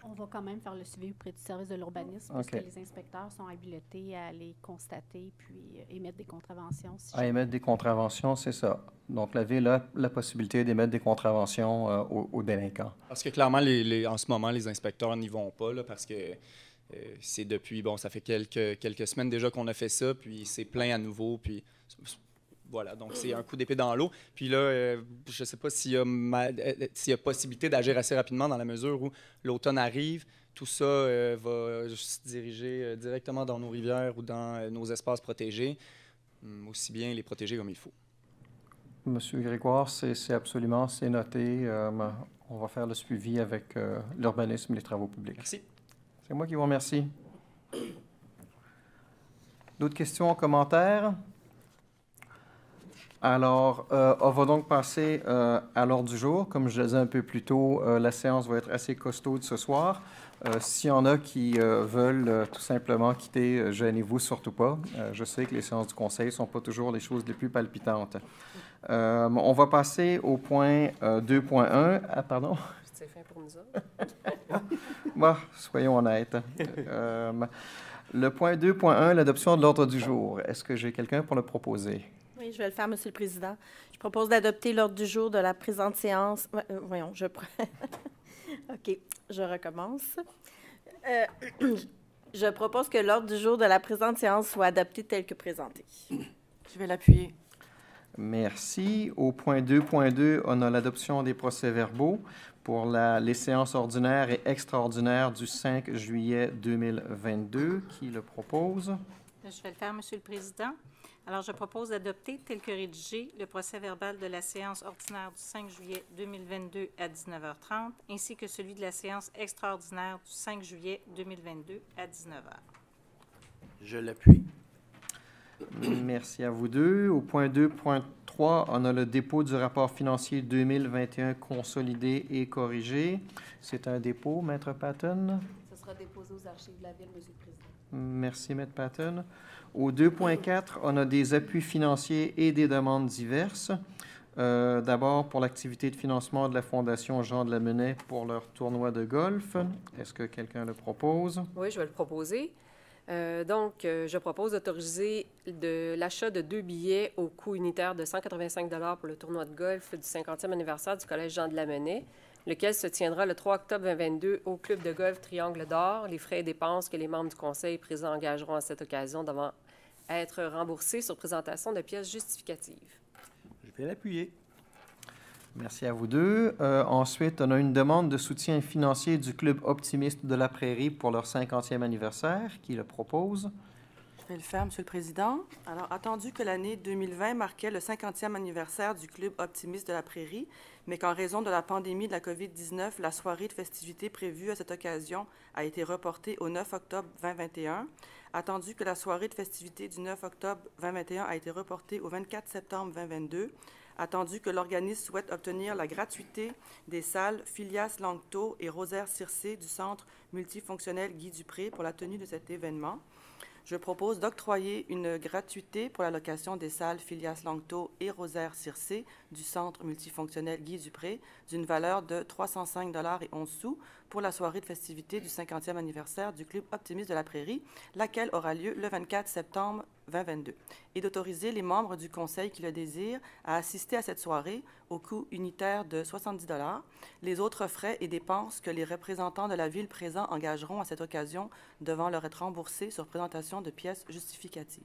On va quand même faire le suivi auprès du service de l'urbanisme, parce que les inspecteurs sont habilités à les constater puis émettre des contraventions. Émettre des contraventions, c'est ça. Donc, la Ville a la possibilité d'émettre des contraventions aux délinquants. Parce que clairement, en ce moment, les inspecteurs n'y vont pas, là, parce que c'est depuis, ça fait quelques semaines déjà qu'on a fait ça, puis c'est plein à nouveau, puis... Voilà, donc c'est un coup d'épée dans l'eau. Puis là, je ne sais pas s'il y a possibilité d'agir assez rapidement dans la mesure où l'automne arrive. Tout ça va se diriger directement dans nos rivières ou dans nos espaces protégés, aussi bien les protéger comme il faut. Monsieur Grégoire, c'est absolument, c'est noté. On va faire le suivi avec l'urbanisme et les travaux publics. Merci. C'est moi qui vous remercie. D'autres questions, commentaires? Alors, on va donc passer à l'ordre du jour. Comme je le disais un peu plus tôt, la séance va être assez costaude ce soir. S'il y en a qui veulent tout simplement quitter, gênez-vous surtout pas. Je sais que les séances du Conseil ne sont pas toujours les choses les plus palpitantes. On va passer au point 2.1. Ah, pardon? C'est fin pour nous autres. Bon, soyons honnêtes. Le point 2.1, l'adoption de l'ordre du jour. Est-ce que j'ai quelqu'un pour le proposer? Oui, je vais le faire, Monsieur le Président. Je propose d'adopter l'ordre du jour de la présente séance. Voyons, OK, je recommence. Je propose que l'ordre du jour de la présente séance soit adopté tel que présenté. Je vais l'appuyer. Merci. Au point 2.2, on a l'adoption des procès-verbaux pour les séances ordinaires et extraordinaires du 5 juillet 2022. Qui le propose? Je vais le faire, Monsieur le Président. Alors, je propose d'adopter, tel que rédigé, le procès-verbal de la séance ordinaire du 5 juillet 2022 à 19h30, ainsi que celui de la séance extraordinaire du 5 juillet 2022 à 19h. Je l'appuie. Merci à vous deux. Au point 2.3, on a le dépôt du rapport financier 2021 consolidé et corrigé. C'est un dépôt, Maître Patton? Ce sera déposé aux archives de la Ville, Monsieur le Président. Merci, Maître Patton. Au 2.4, on a des appuis financiers et des demandes diverses. D'abord, pour l'activité de financement de la Fondation Jean de Lamennais pour leur tournoi de golf. Est-ce que quelqu'un le propose? Oui, je vais le proposer. Je propose d'autoriser l'achat de 2 billets au coût unitaire de 185 $ pour le tournoi de golf du 50e anniversaire du Collège Jean de Lamennais, lequel se tiendra le 3 octobre 2022 au club de golf Triangle d'Or. Les frais et dépenses que les membres du conseil présents engageront à cette occasion devant être remboursés sur présentation de pièces justificatives. Je vais l'appuyer. Merci à vous deux. Ensuite, on a une demande de soutien financier du Club optimiste de la Prairie pour leur 50e anniversaire. Qui le propose? Je vais le faire, Monsieur le Président. Alors, attendu que l'année 2020 marquait le 50e anniversaire du Club optimiste de la Prairie, mais qu'en raison de la pandémie de la COVID-19, la soirée de festivités prévue à cette occasion a été reportée au 9 octobre 2021. Attendu que la soirée de festivités du 9 octobre 2021 a été reportée au 24 septembre 2022. Attendu que l'organisme souhaite obtenir la gratuité des salles Phileas Langto et Rosaire Circé du Centre multifonctionnel Guy Dupré pour la tenue de cet événement. Je propose d'octroyer une gratuité pour la location des salles Phileas Langto et Rosaire Circé du Centre multifonctionnel Guy Dupré d'une valeur de 305,11 $ pour la soirée de festivité du 50e anniversaire du Club optimiste de la Prairie, laquelle aura lieu le 24 septembre 2022, et d'autoriser les membres du conseil qui le désirent à assister à cette soirée au coût unitaire de 70 $. Les autres frais et dépenses que les représentants de la Ville présents engageront à cette occasion devant leur être remboursés sur présentation de pièces justificatives.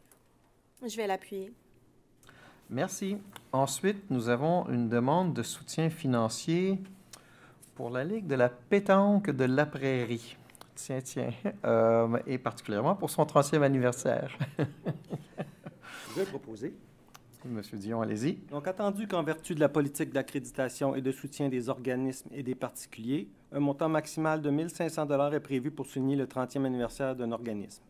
Je vais l'appuyer. Merci. Ensuite, nous avons une demande de soutien financier pour la Ligue de la pétanque de la Prairie. Tiens, et particulièrement pour son 30e anniversaire. Je vais proposer. Monsieur Dion, allez-y. Donc, attendu qu'en vertu de la politique d'accréditation et de soutien des organismes et des particuliers, un montant maximal de 1 500 $ est prévu pour souligner le 30e anniversaire d'un organisme.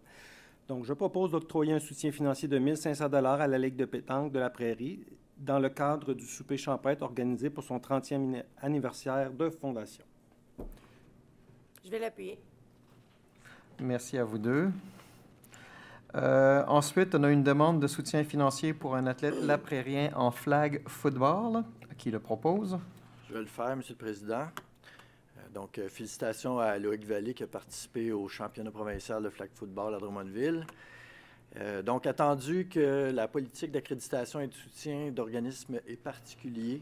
Donc, je propose d'octroyer un soutien financier de 1 500 $ à la Ligue de pétanque de la Prairie dans le cadre du souper champêtre organisé pour son 30e anniversaire de fondation. Je vais l'appuyer. Merci à vous deux. Ensuite, on a une demande de soutien financier pour un athlète laprairien en flag football. Qui le propose? Je vais le faire, Monsieur le Président. Donc, félicitations à Loïc Vallée qui a participé au championnat provincial de flag football à Drummondville. Donc, attendu que la politique d'accréditation et de soutien d'organismes est particulier,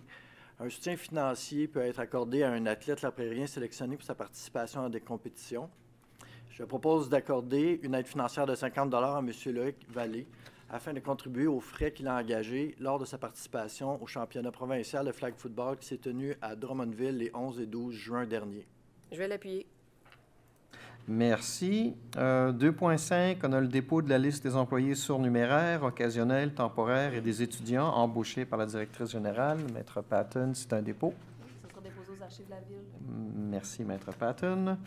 un soutien financier peut être accordé à un athlète laprairien sélectionné pour sa participation à des compétitions. Je propose d'accorder une aide financière de 50 $ à M. Loïc Vallée afin de contribuer aux frais qu'il a engagés lors de sa participation au championnat provincial de flag football qui s'est tenu à Drummondville les 11 et 12 juin dernier. Je vais l'appuyer. Merci. 2.5, on a le dépôt de la liste des employés surnuméraires, occasionnels, temporaires et des étudiants embauchés par la directrice générale. Maître Patton, c'est un dépôt. Ça sera déposé aux archives de la Ville. Merci, Maître Patton.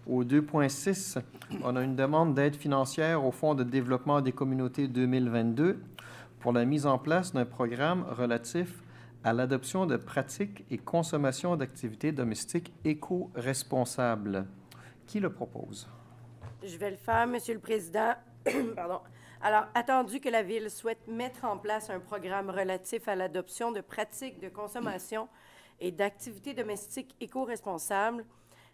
Au 2.6, on a une demande d'aide financière au Fonds de développement des communautés 2022 pour la mise en place d'un programme relatif à l'adoption de pratiques et consommation d'activités domestiques éco-responsables. Qui le propose? Je vais le faire, Monsieur le Président. Pardon. Alors, attendu que la Ville souhaite mettre en place un programme relatif à l'adoption de pratiques de consommation et d'activités domestiques éco-responsables,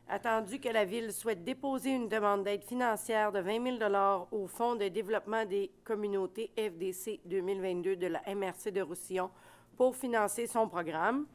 attendu que la Ville souhaite déposer une demande d'aide financière de 20 000 $ au Fonds de développement des communautés FDC 2022 de la MRC de Roussillon pour financer son programme,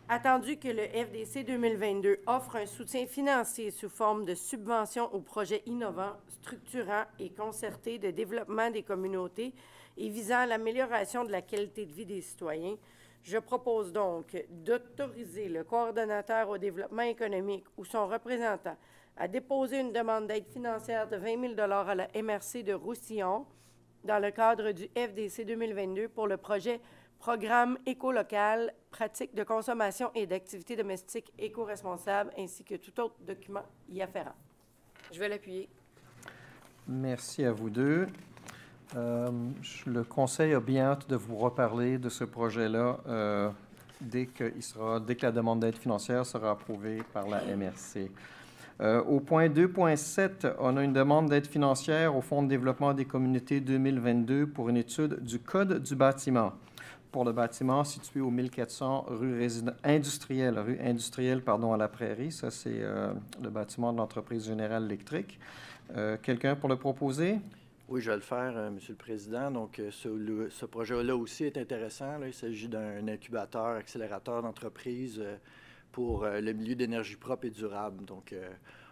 attendu que le FDC 2022 offre un soutien financier sous forme de subventions aux projets innovants, structurants et concertés de développement des communautés et visant à l'amélioration de la qualité de vie des citoyens, je propose donc d'autoriser le coordonnateur au développement économique ou son représentant à déposer une demande d'aide financière de 20 000 $ à la MRC de Roussillon dans le cadre du FDC 2022 pour le projet Programme éco-local, pratiques de consommation et d'activités domestiques éco-responsables, ainsi que tout autre document y afférent. Je vais l'appuyer. Merci à vous deux. Le Conseil a bien hâte de vous reparler de ce projet-là dès que la demande d'aide financière sera approuvée par la MRC. Au point 2.7, on a une demande d'aide financière au Fonds de développement des communautés 2022 pour une étude du Code du bâtiment pour le bâtiment situé au 1400 rue industrielle à la Prairie. Ça, c'est le bâtiment de l'entreprise Générale Électrique. Quelqu'un pour le proposer? Oui, je vais le faire, Monsieur le Président. Donc, ce projet-là aussi est intéressant. Là, il s'agit d'un incubateur, accélérateur d'entreprise pour le milieu d'énergie propre et durable. Donc,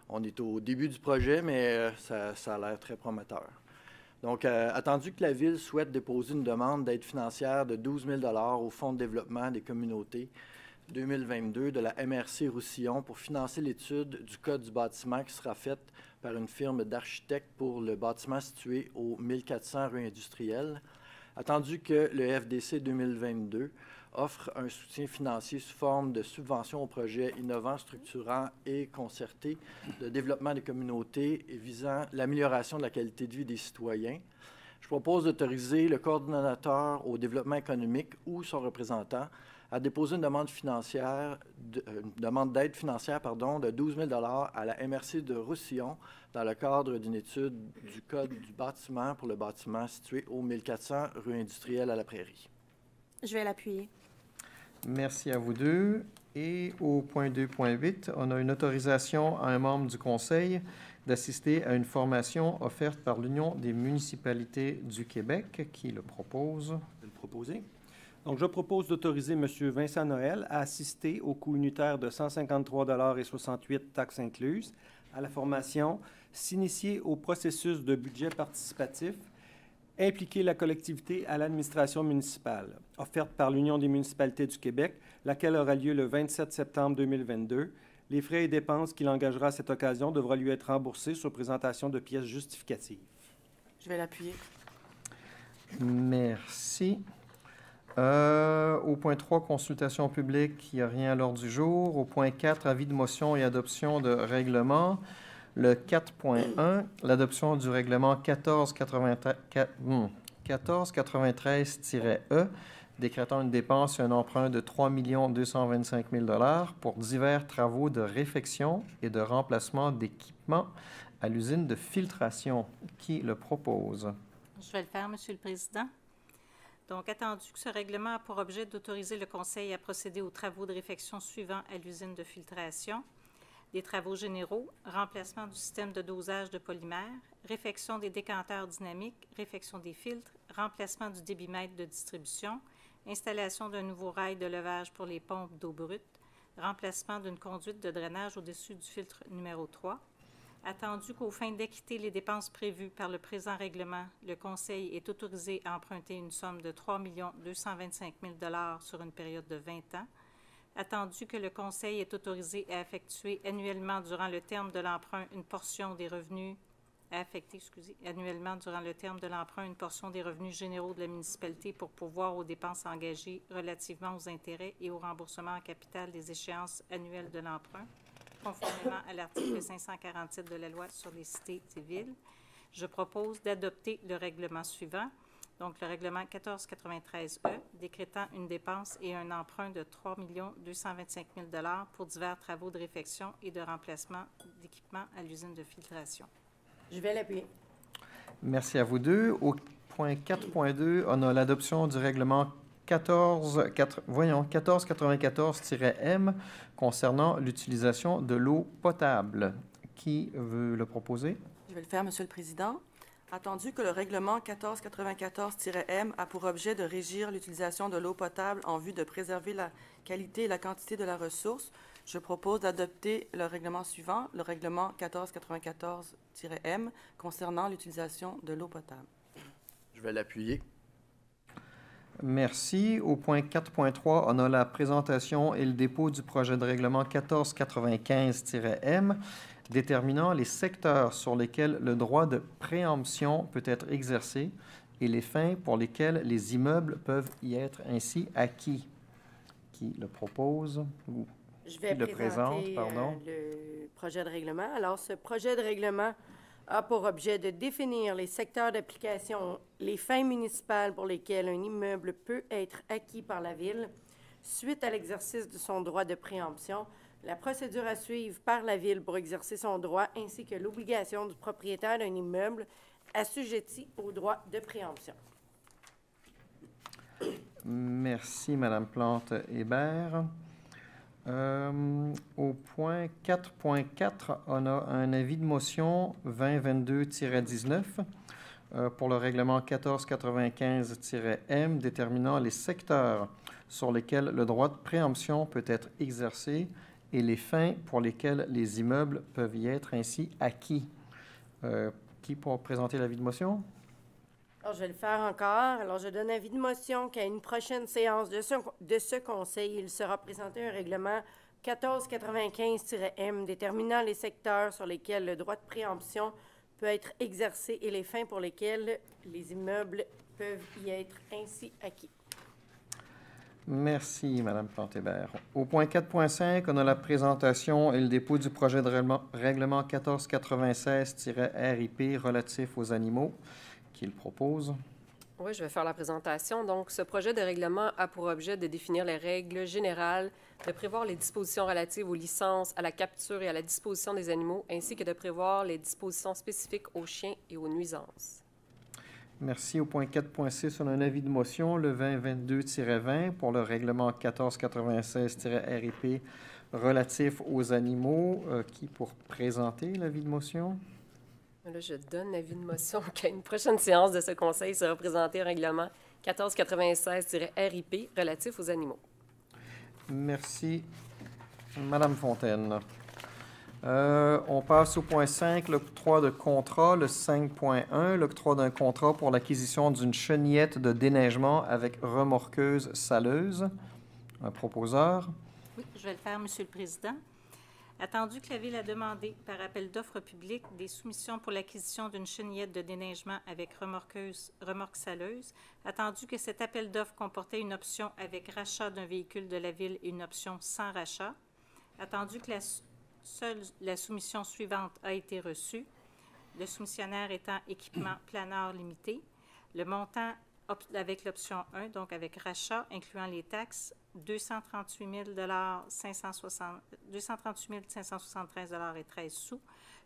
on est au début du projet, mais ça a l'air très prometteur. Donc, attendu que la Ville souhaite déposer une demande d'aide financière de 12 000 $ au Fonds de développement des communautés 2022 de la MRC Roussillon pour financer l'étude du Code du bâtiment qui sera faite par une firme d'architectes pour le bâtiment situé au 1400 rue Industrielle, attendu que le FDC 2022 offre un soutien financier sous forme de subventions aux projets innovants, structurants et concertés de développement des communautés et visant l'amélioration de la qualité de vie des citoyens. Je propose d'autoriser le coordonnateur au développement économique ou son représentant à déposer une demande d'aide financière de 12 000 $ à la MRC de Roussillon dans le cadre d'une étude du Code du bâtiment pour le bâtiment situé au 1400 rue Industrielle à la Prairie. Je vais l'appuyer. Merci à vous deux. Et au point 2.8, on a une autorisation à un membre du Conseil d'assister à une formation offerte par l'Union des municipalités du Québec. Qui le propose? Je vais le proposer. Donc, je propose d'autoriser M. Vincent Noël à assister au coût unitaire de 153,68 $ taxes incluses à la formation « S'initier au processus de budget participatif, impliquer la collectivité à l'administration municipale », offerte par l'Union des municipalités du Québec, laquelle aura lieu le 27 septembre 2022. Les frais et dépenses qu'il engagera à cette occasion devront lui être remboursés sur présentation de pièces justificatives. Je vais l'appuyer. Merci. Au point 3, consultation publique, il n'y a rien à l'ordre du jour. Au point 4, avis de motion et adoption de règlement. Le 4.1, l'adoption du règlement 1493-E, décrétant une dépense et un emprunt de 3 225 000 $ pour divers travaux de réfection et de remplacement d'équipements à l'usine de filtration. Qui le propose? Je vais le faire, Monsieur le Président. Donc, attendu que ce règlement a pour objet d'autoriser le Conseil à procéder aux travaux de réfection suivants à l'usine de filtration: des travaux généraux, remplacement du système de dosage de polymère, réfection des décanteurs dynamiques, réfection des filtres, remplacement du débitmètre de distribution, installation d'un nouveau rail de levage pour les pompes d'eau brute, remplacement d'une conduite de drainage au-dessus du filtre numéro 3. Attendu qu'aux fins d'acquitter les dépenses prévues par le présent règlement, le Conseil est autorisé à emprunter une somme de 3 225 000 $ sur une période de 20 ans. Attendu que le Conseil est autorisé à affecter annuellement durant le terme de l'emprunt une portion des revenus généraux de la municipalité pour pourvoir aux dépenses engagées relativement aux intérêts et au remboursement en capital des échéances annuelles de l'emprunt, conformément à l'article 547 de la Loi sur les cités et villes. Je propose d'adopter le règlement suivant. Donc, le règlement 1493-E, décrétant une dépense et un emprunt de 3 225 000 $ pour divers travaux de réfection et de remplacement d'équipements à l'usine de filtration. Je vais l'appuyer. Merci à vous deux. Au point 4.2, on a l'adoption du règlement 1494-M concernant l'utilisation de l'eau potable. Qui veut le proposer? Je vais le faire, Monsieur le Président. Attendu que le règlement 1494-M a pour objet de régir l'utilisation de l'eau potable en vue de préserver la qualité et la quantité de la ressource, je propose d'adopter le règlement suivant, le règlement 1494-M concernant l'utilisation de l'eau potable. Je vais l'appuyer. Merci. Au point 4.3, on a la présentation et le dépôt du projet de règlement 1495-M déterminant les secteurs sur lesquels le droit de préemption peut être exercé et les fins pour lesquelles les immeubles peuvent y être ainsi acquis. Qui le propose ou Je vais qui le présente, pardon? Le projet de règlement. Alors, ce projet de règlement a pour objet de définir les secteurs d'application, les fins municipales pour lesquelles un immeuble peut être acquis par la Ville suite à l'exercice de son droit de préemption, la procédure à suivre par la Ville pour exercer son droit, ainsi que l'obligation du propriétaire d'un immeuble assujetti au droit de préemption. Merci, Madame Plante-Hébert. Au point 4.4, on a un avis de motion 2022-19 pour le règlement 1495-M déterminant les secteurs sur lesquels le droit de préemption peut être exercé et les fins pour lesquelles les immeubles peuvent y être ainsi acquis. Qui pour présenter l'avis de motion? Alors, je vais le faire encore. Alors, je donne avis de motion qu'à une prochaine séance de ce Conseil, il sera présenté un règlement 1495-M déterminant les secteurs sur lesquels le droit de préemption peut être exercé et les fins pour lesquelles les immeubles peuvent y être ainsi acquis. Merci, Madame Plante-Hébert. Au point 4.5, on a la présentation et le dépôt du projet de règlement 1496-RIP relatif aux animaux. Qui le propose? Oui, je vais faire la présentation. Donc, ce projet de règlement a pour objet de définir les règles générales, de prévoir les dispositions relatives aux licences, à la capture et à la disposition des animaux, ainsi que de prévoir les dispositions spécifiques aux chiens et aux nuisances. Merci. Au point 4.6, on a un avis de motion, le 2022-20 pour le règlement 1496-RIP relatif aux animaux. Qui pour présenter l'avis de motion? Là, je donne l'avis de motion qu'à une prochaine séance de ce Conseil sera présenté un règlement 1496-RIP relatif aux animaux. Merci. Madame Fontaine. On passe au point 5, l'octroi de contrat, le 5.1, l'octroi d'un contrat pour l'acquisition d'une chenillette de déneigement avec remorqueuse saleuse. Un proposeur. Oui, je vais le faire, Monsieur le Président. Attendu que la Ville a demandé, par appel d'offres publiques, des soumissions pour l'acquisition d'une chenillette de déneigement avec remorque saleuse, attendu que cet appel d'offres comportait une option avec rachat d'un véhicule de la Ville et une option sans rachat, attendu que la soumission suivante a été reçue, le soumissionnaire étant équipement planeur limité, le montant avec l'option 1, donc avec rachat, incluant les taxes, 238 573 et 13 sous.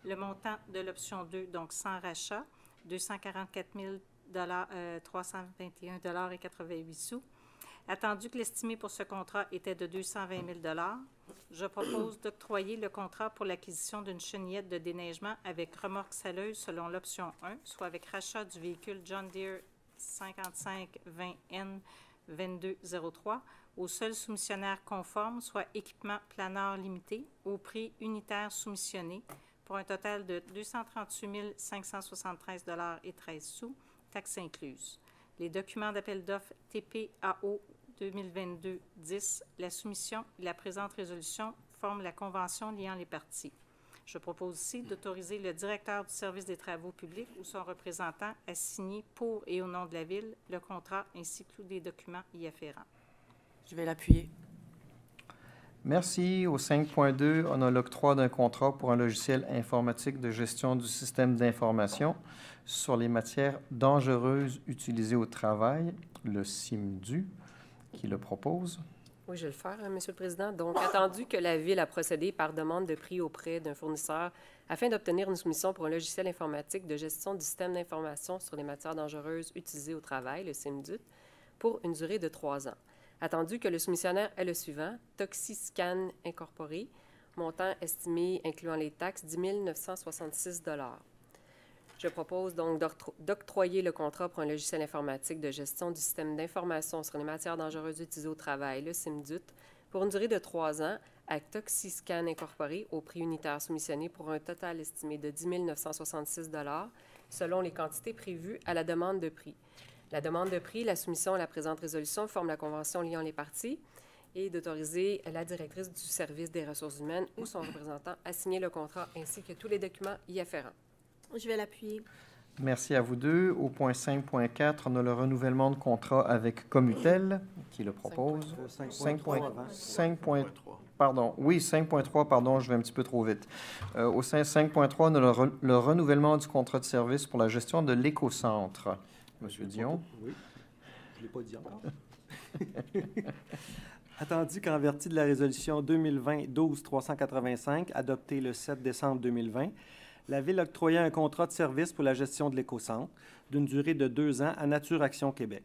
Le montant de l'option 2, donc sans rachat, 244 321 et 88 sous. Attendu que l'estimé pour ce contrat était de 220 000 je propose d'octroyer le contrat pour l'acquisition d'une chenillette de déneigement avec remorque saleuse selon l'option 1, soit avec rachat du véhicule John Deere 5520N 2203 au seul soumissionnaire conforme, soit équipement planeur limité, au prix unitaire soumissionné, pour un total de 238 573 et 13 sous, taxes incluses. Les documents d'appel d'offres TPAO 2022-10, la soumission et la présente résolution forment la convention liant les parties. Je propose ici d'autoriser le directeur du service des travaux publics ou son représentant à signer pour et au nom de la Ville le contrat ainsi que tous les documents y afférents. Je vais l'appuyer. Merci. Au 5.2, on a l'octroi d'un contrat pour un logiciel informatique de gestion du système d'information sur les matières dangereuses utilisées au travail, le CIMDU, qui le propose. Oui, je vais le faire, Monsieur le Président. Donc, attendu que la Ville a procédé par demande de prix auprès d'un fournisseur afin d'obtenir une soumission pour un logiciel informatique de gestion du système d'information sur les matières dangereuses utilisées au travail, le CIMDUT, pour une durée de 3 ans. Attendu que le soumissionnaire est le suivant, Toxiscan Incorporé, montant estimé incluant les taxes, 10 966 $. Je propose donc d'octroyer le contrat pour un logiciel informatique de gestion du système d'information sur les matières dangereuses utilisées au travail, le CIMDUT, pour une durée de 3 ans à Toxiscan Incorporé au prix unitaire soumissionné pour un total estimé de 10 966 $, selon les quantités prévues à la demande de prix. La demande de prix, la soumission à la présente résolution forme la convention liant les parties et d'autoriser la directrice du service des ressources humaines ou son représentant à signer le contrat ainsi que tous les documents y afférents. Je vais l'appuyer. Merci à vous deux. Au point 5.4, on a le renouvellement de contrat avec Commutel, qui le propose. 5.3, pardon. Oui, 5.3, pardon, je vais un petit peu trop vite. Au 5.3, on a le renouvellement du contrat de service pour la gestion de l'écocentre. Monsieur Dion. Oui, je ne l'ai pas dit encore. Attendu qu'en vertu de la résolution 2020-12-385, adoptée le 7 décembre 2020, la Ville octroyait un contrat de service pour la gestion de l'écocentre d'une durée de 2 ans à Nature Action Québec.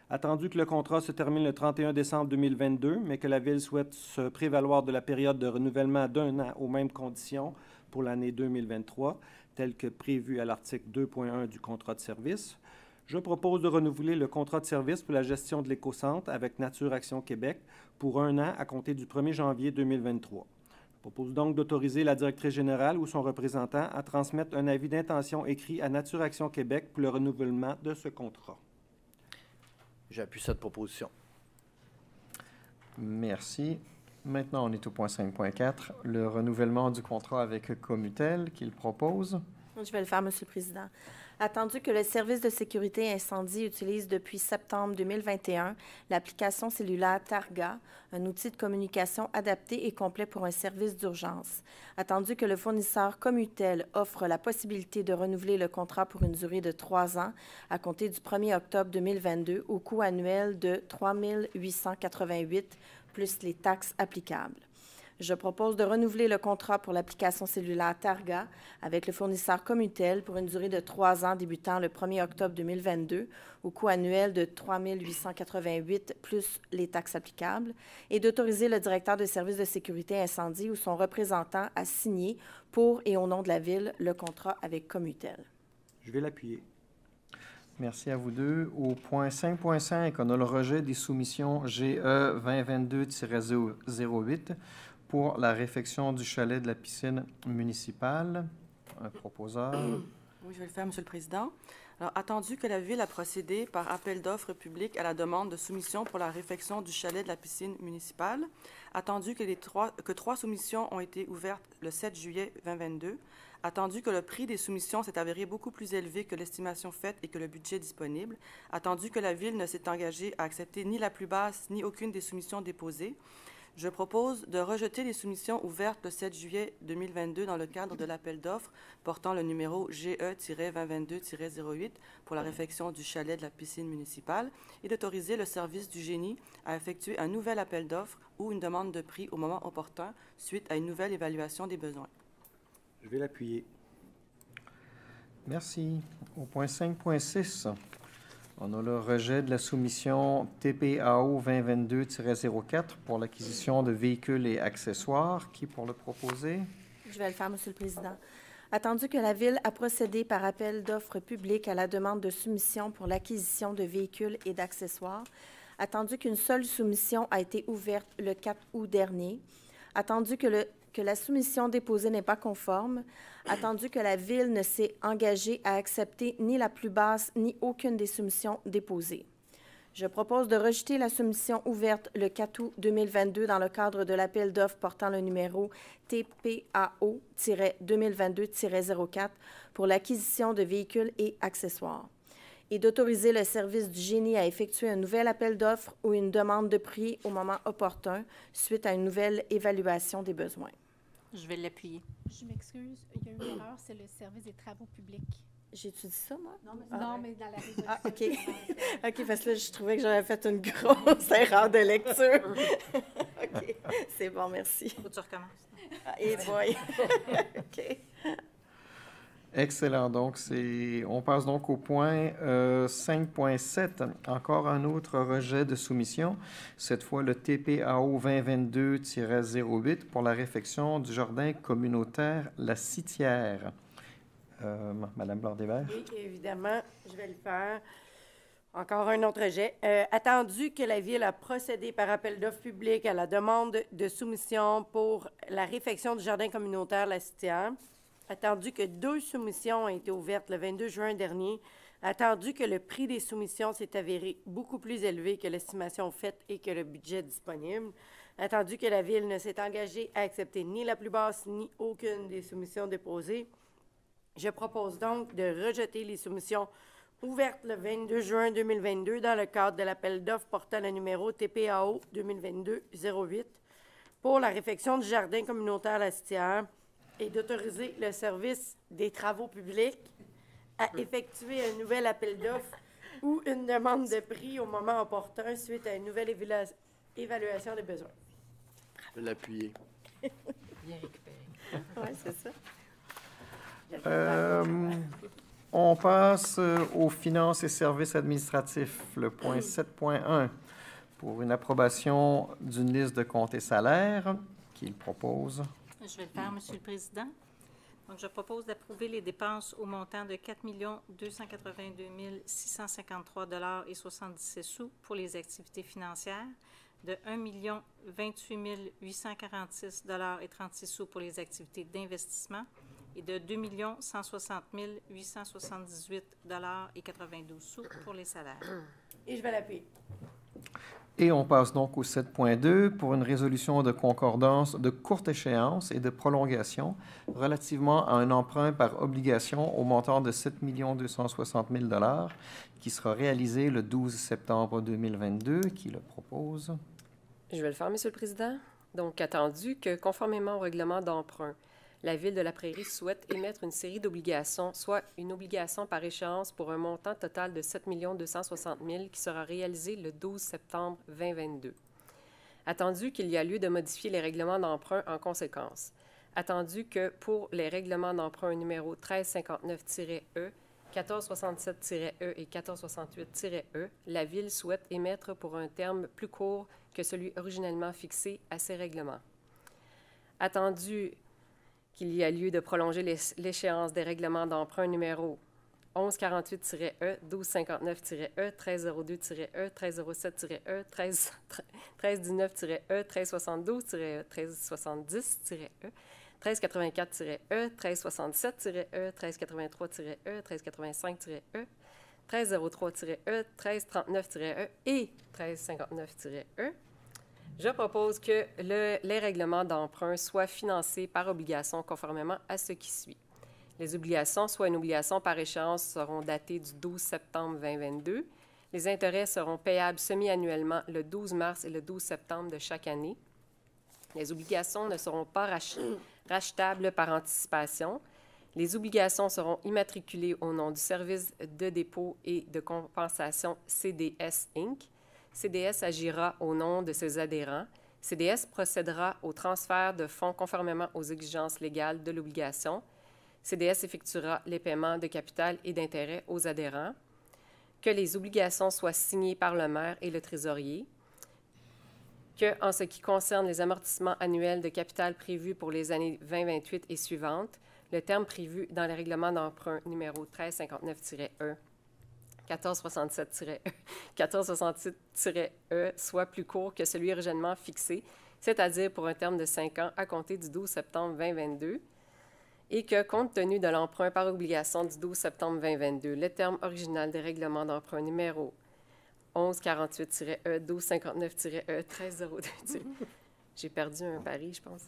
Attendu que le contrat se termine le 31 décembre 2022, mais que la Ville souhaite se prévaloir de la période de renouvellement d'1 an aux mêmes conditions pour l'année 2023, telle que prévue à l'article 2.1 du contrat de service, je propose de renouveler le contrat de service pour la gestion de l'écocentre avec Nature Action Québec pour 1 an à compter du 1er janvier 2023. Je propose donc d'autoriser la directrice générale ou son représentant à transmettre un avis d'intention écrit à Nature Action Québec pour le renouvellement de ce contrat. J'appuie cette proposition. Merci. Maintenant, on est au point 5.4, le renouvellement du contrat avec Commutel qu'il propose. Je vais le faire, Monsieur le Président. Attendu que le service de sécurité incendie utilise depuis septembre 2021 l'application cellulaire Targa, un outil de communication adapté et complet pour un service d'urgence. Attendu que le fournisseur Commutel offre la possibilité de renouveler le contrat pour une durée de 3 ans à compter du 1er octobre 2022 au coût annuel de 3 888 plus les taxes applicables. Je propose de renouveler le contrat pour l'application cellulaire Targa avec le fournisseur Commutel pour une durée de 3 ans débutant le 1er octobre 2022 au coût annuel de 3 888 plus les taxes applicables et d'autoriser le directeur de service de sécurité incendie ou son représentant à signer pour et au nom de la Ville le contrat avec Commutel. Je vais l'appuyer. Merci à vous deux. Au point 5.5, on a le rejet des soumissions GE 2022-08 pour la réfection du chalet de la piscine municipale. Un proposeur. Oui, je vais le faire, Monsieur le Président. Alors, attendu que la Ville a procédé par appel d'offres public à la demande de soumission pour la réfection du chalet de la piscine municipale, attendu que trois soumissions ont été ouvertes le 7 juillet 2022, attendu que le prix des soumissions s'est avéré beaucoup plus élevé que l'estimation faite et que le budget disponible, attendu que la Ville ne s'est engagée à accepter ni la plus basse ni aucune des soumissions déposées, je propose de rejeter les soumissions ouvertes le 7 juillet 2022 dans le cadre de l'appel d'offres portant le numéro GE-2022-08 pour la réfection du chalet de la piscine municipale et d'autoriser le service du génie à effectuer un nouvel appel d'offres ou une demande de prix au moment opportun suite à une nouvelle évaluation des besoins. Je vais l'appuyer. Merci. Au point 5.6, on a le rejet de la soumission TPAO 2022-04 pour l'acquisition de véhicules et accessoires. Qui pour le proposer? Je vais le faire, Monsieur le Président. Attendu que la Ville a procédé par appel d'offres publiques à la demande de soumission pour l'acquisition de véhicules et d'accessoires, attendu qu'une seule soumission a été ouverte le 4 août dernier, attendu que la soumission déposée n'est pas conforme, attendu que la Ville ne s'est engagée à accepter ni la plus basse ni aucune des soumissions déposées. Je propose de rejeter la soumission ouverte le 4 août 2022 dans le cadre de l'appel d'offres portant le numéro TPAO-2022-04 pour l'acquisition de véhicules et accessoires et d'autoriser le service du génie à effectuer un nouvel appel d'offres ou une demande de prix au moment opportun suite à une nouvelle évaluation des besoins. Je vais l'appuyer. Je m'excuse, il y a une erreur, c'est le service des travaux publics. J'ai-tu dit ça, moi? Non, mais dans la résolution. Ah, OK. OK, parce que là, je trouvais que j'avais fait une grosse erreur de lecture. OK, c'est bon, merci. Faut que tu recommences. Et boy. OK. Excellent. Donc, on passe donc au point 5.7. Encore un autre rejet de soumission, cette fois le TPAO 2022-08 pour la réfection du jardin communautaire La Citière. Madame Blanc-Desverts. Oui, évidemment, je vais le faire. Encore un autre rejet. Attendu que la Ville a procédé par appel d'offres public à la demande de soumission pour la réfection du jardin communautaire La Citière, attendu que 2 soumissions ont été ouvertes le 22 juin dernier, attendu que le prix des soumissions s'est avéré beaucoup plus élevé que l'estimation faite et que le budget disponible, attendu que la Ville ne s'est engagée à accepter ni la plus basse ni aucune des soumissions déposées, je propose donc de rejeter les soumissions ouvertes le 22 juin 2022 dans le cadre de l'appel d'offres portant le numéro TPAO 2022-08 pour la réfection du jardin communautaire La Citière et d'autoriser le service des travaux publics à effectuer un nouvel appel d'offres ou une demande de prix au moment opportun suite à une nouvelle évaluation des besoins. Je vais l'appuyer. Bien récupéré. Oui, c'est ça. On passe aux finances et services administratifs, le point 7.1, pour une approbation d'une liste de comptes et salaires qu'il propose. Je vais le faire, Monsieur le Président. Donc, je propose d'approuver les dépenses au montant de 4 282 653,77 $ pour les activités financières, de 1 028 846,36 $ pour les activités d'investissement et de 2 160 878,92 $ pour les salaires. Et je vais l'appuyer. Et on passe donc au 7.2 pour une résolution de concordance de courte échéance et de prolongation relativement à un emprunt par obligation au montant de 7 260 000 $ qui sera réalisé le 12 septembre 2022. Qui le propose? Je vais le faire, Monsieur le Président. Donc, attendu que, conformément au règlement d'emprunt, la Ville de la Prairie souhaite émettre une série d'obligations, soit une obligation par échéance pour un montant total de 7 260 000 qui sera réalisé le 12 septembre 2022. Attendu qu'il y a lieu de modifier les règlements d'emprunt en conséquence. Attendu que pour les règlements d'emprunt numéro 1359-E, 1467-E et 1468-E, la Ville souhaite émettre pour un terme plus court que celui originellement fixé à ces règlements. Attendu qu'il y a lieu de prolonger l'échéance des règlements d'emprunt numéro 1148-E, 1259-E, 1302-E, 1307-E, 1319-E, 1372-E, 1370-E, 1384-E, 1367-E, 1383-E, 1385-E, 1303-E, 1339-E et 1359-E. Je propose que les règlements d'emprunt soient financés par obligation conformément à ce qui suit. Les obligations, soit une obligation par échéance, seront datées du 12 septembre 2022. Les intérêts seront payables semi-annuellement le 12 mars et le 12 septembre de chaque année. Les obligations ne seront pas rachetables par anticipation. Les obligations seront immatriculées au nom du Service de dépôt et de compensation CDS Inc. CDS agira au nom de ses adhérents. CDS procédera au transfert de fonds conformément aux exigences légales de l'obligation. CDS effectuera les paiements de capital et d'intérêt aux adhérents. Que les obligations soient signées par le maire et le trésorier. Que, en ce qui concerne les amortissements annuels de capital prévus pour les années 2028 et suivantes, le terme prévu dans les règlements d'emprunt numéro 1359-E, 1467-E, 1468-E soit plus court que celui originellement fixé, c'est-à-dire pour un terme de 5 ans à compter du 12 septembre 2022, et que, compte tenu de l'emprunt par obligation du 12 septembre 2022, le terme original des règlements d'emprunt numéro 1148-E, 1259-E, 1302... J'ai perdu un pari, je pense.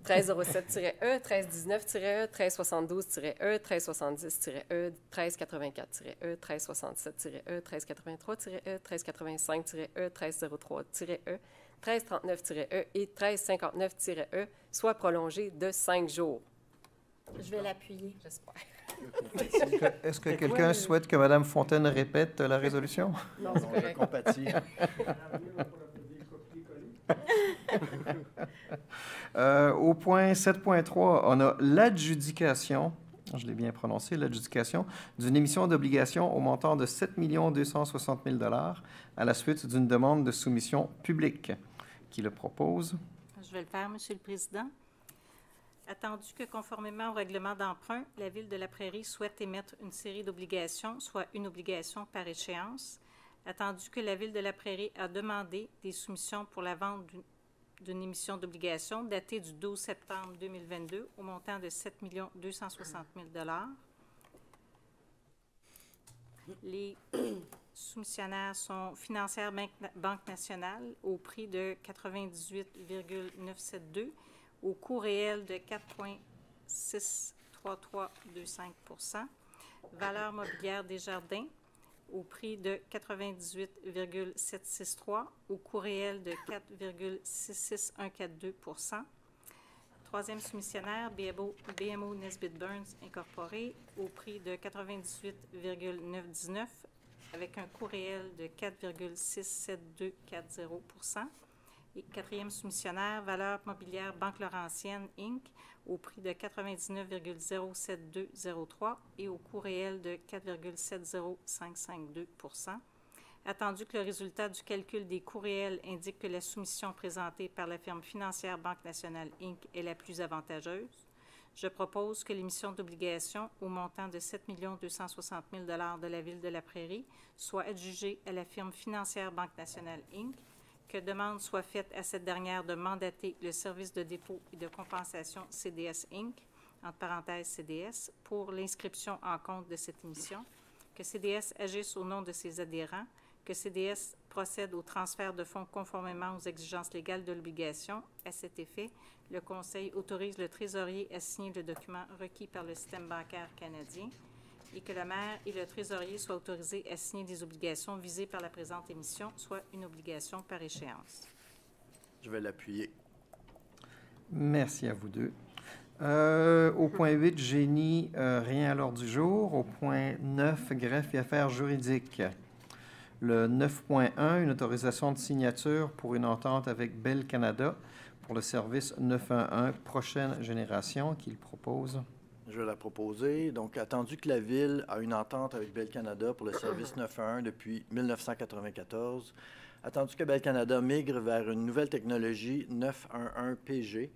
1307-E, 1319-E, 1372-E, 1370-E, 1384-E, 1367-E, 1383-E, 1385-E, 1303-E, 1339-E et 1359-E soient prolongés de 5 jours. Je vais l'appuyer. J'espère. Est-ce que quelqu'un souhaite que Mme Fontaine répète la résolution? Non, je compatis. Au point 7.3, on a l'adjudication, je l'ai bien prononcé, l'adjudication d'une émission d'obligation au montant de 7 260 000 $ à la suite d'une demande de soumission publique. Qui le propose? Je vais le faire, Monsieur le Président. Attendu que, conformément au règlement d'emprunt, la Ville de la Prairie souhaite émettre une série d'obligations, soit une obligation par échéance, attendu que la Ville de la Prairie a demandé des soumissions pour la vente d'une émission d'obligation datée du 12 septembre 2022 au montant de 7 260 000 $. Les soumissionnaires sont Financière Banque Nationale au prix de 98,972 au coût réel de 4,63325 %. Valeur mobilière Desjardins au prix de 98,763 au coût réel de 4,66142 %. Troisième soumissionnaire, BMO Nesbitt Burns Incorporé au prix de 98,919 avec un coût réel de 4,67240 %. Et quatrième soumissionnaire, Valeur mobilière Banque Laurentienne, Inc., au prix de 99,07203 et au coût réel de 4,70552 %. Attendu que le résultat du calcul des coûts réels indique que la soumission présentée par la firme financière Banque Nationale, Inc. est la plus avantageuse, je propose que l'émission d'obligations au montant de 7 260 000 $ de la Ville de la Prairie soit adjugée à la firme financière Banque Nationale, Inc., que demande soit faite à cette dernière de mandater le Service de dépôt et de compensation CDS Inc., entre parenthèses CDS, pour l'inscription en compte de cette émission, que CDS agisse au nom de ses adhérents, que CDS procède au transfert de fonds conformément aux exigences légales de l'obligation. À cet effet, le Conseil autorise le trésorier à signer le document requis par le système bancaire canadien et que le maire et le trésorier soient autorisés à signer des obligations visées par la présente émission, soit une obligation par échéance. Je vais l'appuyer. Merci à vous deux. Au point 8, génie, rien à l'ordre du jour. Au point 9, greffe et affaires juridiques. Le 9.1, une autorisation de signature pour une entente avec Bell Canada pour le service 911 prochaine génération qu'il propose. Je vais la proposer. Donc, attendu que la Ville a une entente avec Bell Canada pour le service 911 depuis 1994, attendu que Bell Canada migre vers une nouvelle technologie 911 PG,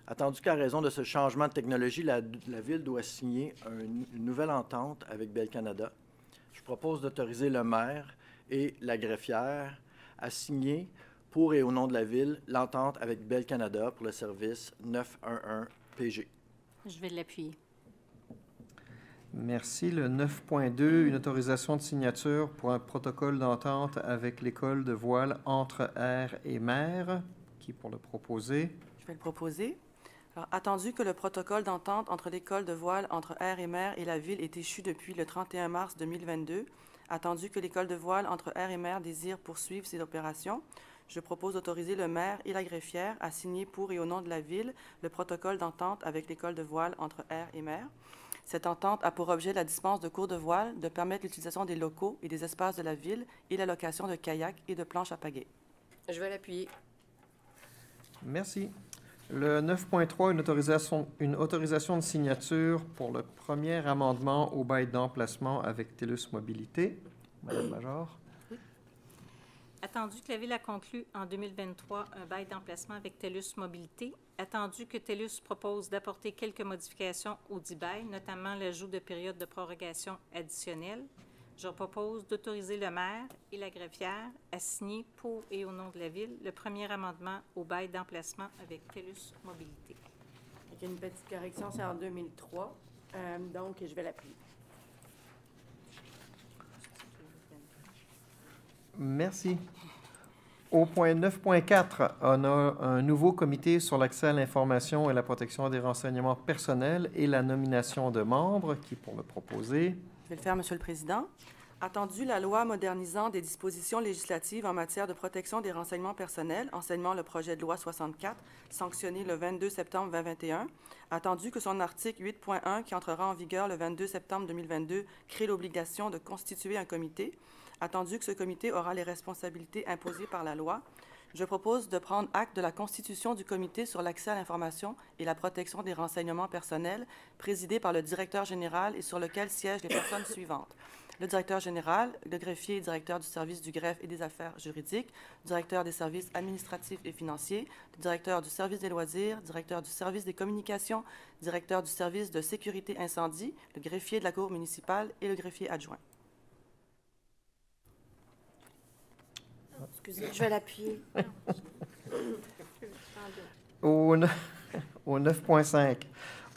attendu qu'à raison de ce changement de technologie, la Ville doit signer une nouvelle entente avec Bell Canada. Je propose d'autoriser le maire et la greffière à signer pour et au nom de la Ville l'entente avec Bell Canada pour le service 911 PG. Je vais l'appuyer. Merci. Le 9.2, une autorisation de signature pour un protocole d'entente avec l'école de voile entre air et mer. Qui pour le proposer? Je vais le proposer. Alors, attendu que le protocole d'entente entre l'école de voile entre air et mer et la Ville est échu depuis le 31 mars 2022, attendu que l'école de voile entre air et mer désire poursuivre ses opérations, je propose d'autoriser le maire et la greffière à signer pour et au nom de la Ville le protocole d'entente avec l'école de voile entre air et mer. Cette entente a pour objet la dispense de cours de voile, de permettre l'utilisation des locaux et des espaces de la Ville et la location de kayaks et de planches à pagaie. Je vais l'appuyer. Merci. Le 9.3, une autorisation de signature pour le premier amendement au bail d'emplacement avec TELUS Mobilité. Madame Major. Attendu que la Ville a conclu en 2023 un bail d'emplacement avec TELUS Mobilité, attendu que TELUS propose d'apporter quelques modifications au dit bail, notamment l'ajout de périodes de prorogation additionnelles, je propose d'autoriser le maire et la greffière à signer pour et au nom de la Ville le premier amendement au bail d'emplacement avec TELUS Mobilité. Avec une petite correction, c'est en 2003. Donc, je vais l'appuyer. Merci. Au point 9.4, on a un nouveau comité sur l'accès à l'information et la protection des renseignements personnels et la nomination de membres. Qui pour le proposer? Je vais le faire, Monsieur le Président. Attendu la loi modernisant des dispositions législatives en matière de protection des renseignements personnels, enseignement le projet de loi 64, sanctionné le 22 septembre 2021, attendu que son article 8.1, qui entrera en vigueur le 22 septembre 2022, crée l'obligation de constituer un comité, attendu que ce comité aura les responsabilités imposées par la loi, je propose de prendre acte de la constitution du comité sur l'accès à l'information et la protection des renseignements personnels, présidé par le directeur général et sur lequel siègent les personnes suivantes. Le directeur général, le greffier et directeur du service du greffe et des affaires juridiques, directeur des services administratifs et financiers, le directeur du service des loisirs, directeur du service des communications, directeur du service de sécurité incendie, le greffier de la cour municipale et le greffier adjoint. Excusez, je vais l'appuyer. Au 9.5,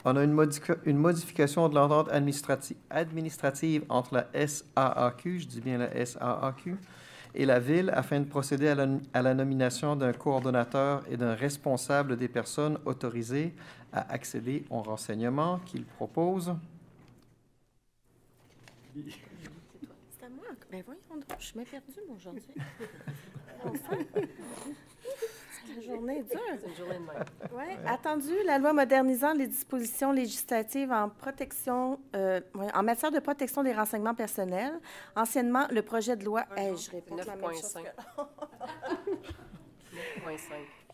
on a une modification de l'entente administrative entre la SAAQ, je dis bien la SAAQ, et la Ville afin de procéder à la nomination d'un coordonnateur et d'un responsable des personnes autorisées à accéder aux renseignements qu'il propose. C'est à moi. Ben voyons donc, je suis bien perdue, moi, aujourd'hui. C'est une journée dure. C'est une journée de même. Oui. Attendu la loi modernisant les dispositions législatives en protection, en matière de protection des renseignements personnels. Anciennement, le projet de loi... je répète la même chose que... 9.5.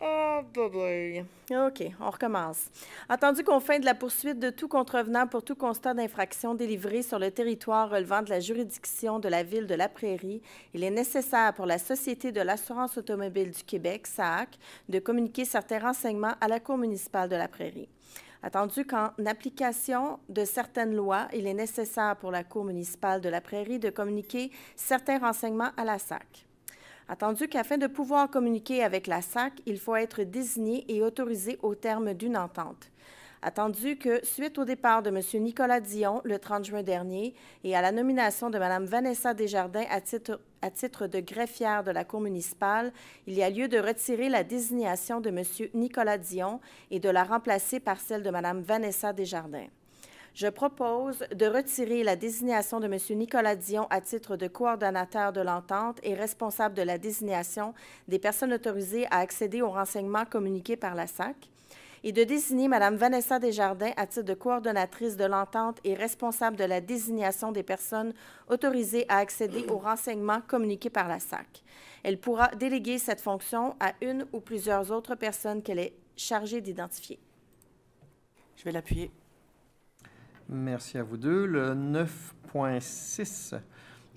Oh, boy. OK, on recommence. Entendu qu'au fin de la poursuite de tout contrevenant pour tout constat d'infraction délivré sur le territoire relevant de la juridiction de la Ville de La Prairie, il est nécessaire pour la Société de l'assurance automobile du Québec, SAAQ, de communiquer certains renseignements à la Cour municipale de La Prairie. Attendu qu'en application de certaines lois, il est nécessaire pour la Cour municipale de La Prairie de communiquer certains renseignements à la SAAQ. Attendu qu'afin de pouvoir communiquer avec la SAAQ, il faut être désigné et autorisé au terme d'une entente. Attendu que, suite au départ de M. Nicolas Dion le 30 juin dernier et à la nomination de Mme Vanessa Desjardins à titre de greffière de la Cour municipale, il y a lieu de retirer la désignation de M. Nicolas Dion et de la remplacer par celle de Mme Vanessa Desjardins. Je propose de retirer la désignation de M. Nicolas Dion à titre de coordonnateur de l'entente et responsable de la désignation des personnes autorisées à accéder aux renseignements communiqués par la SAAQ et de désigner Mme Vanessa Desjardins à titre de coordonnatrice de l'entente et responsable de la désignation des personnes autorisées à accéder aux renseignements communiqués par la SAAQ. Elle pourra déléguer cette fonction à une ou plusieurs autres personnes qu'elle est chargée d'identifier. Je vais l'appuyer. Merci à vous deux. Le 9.6,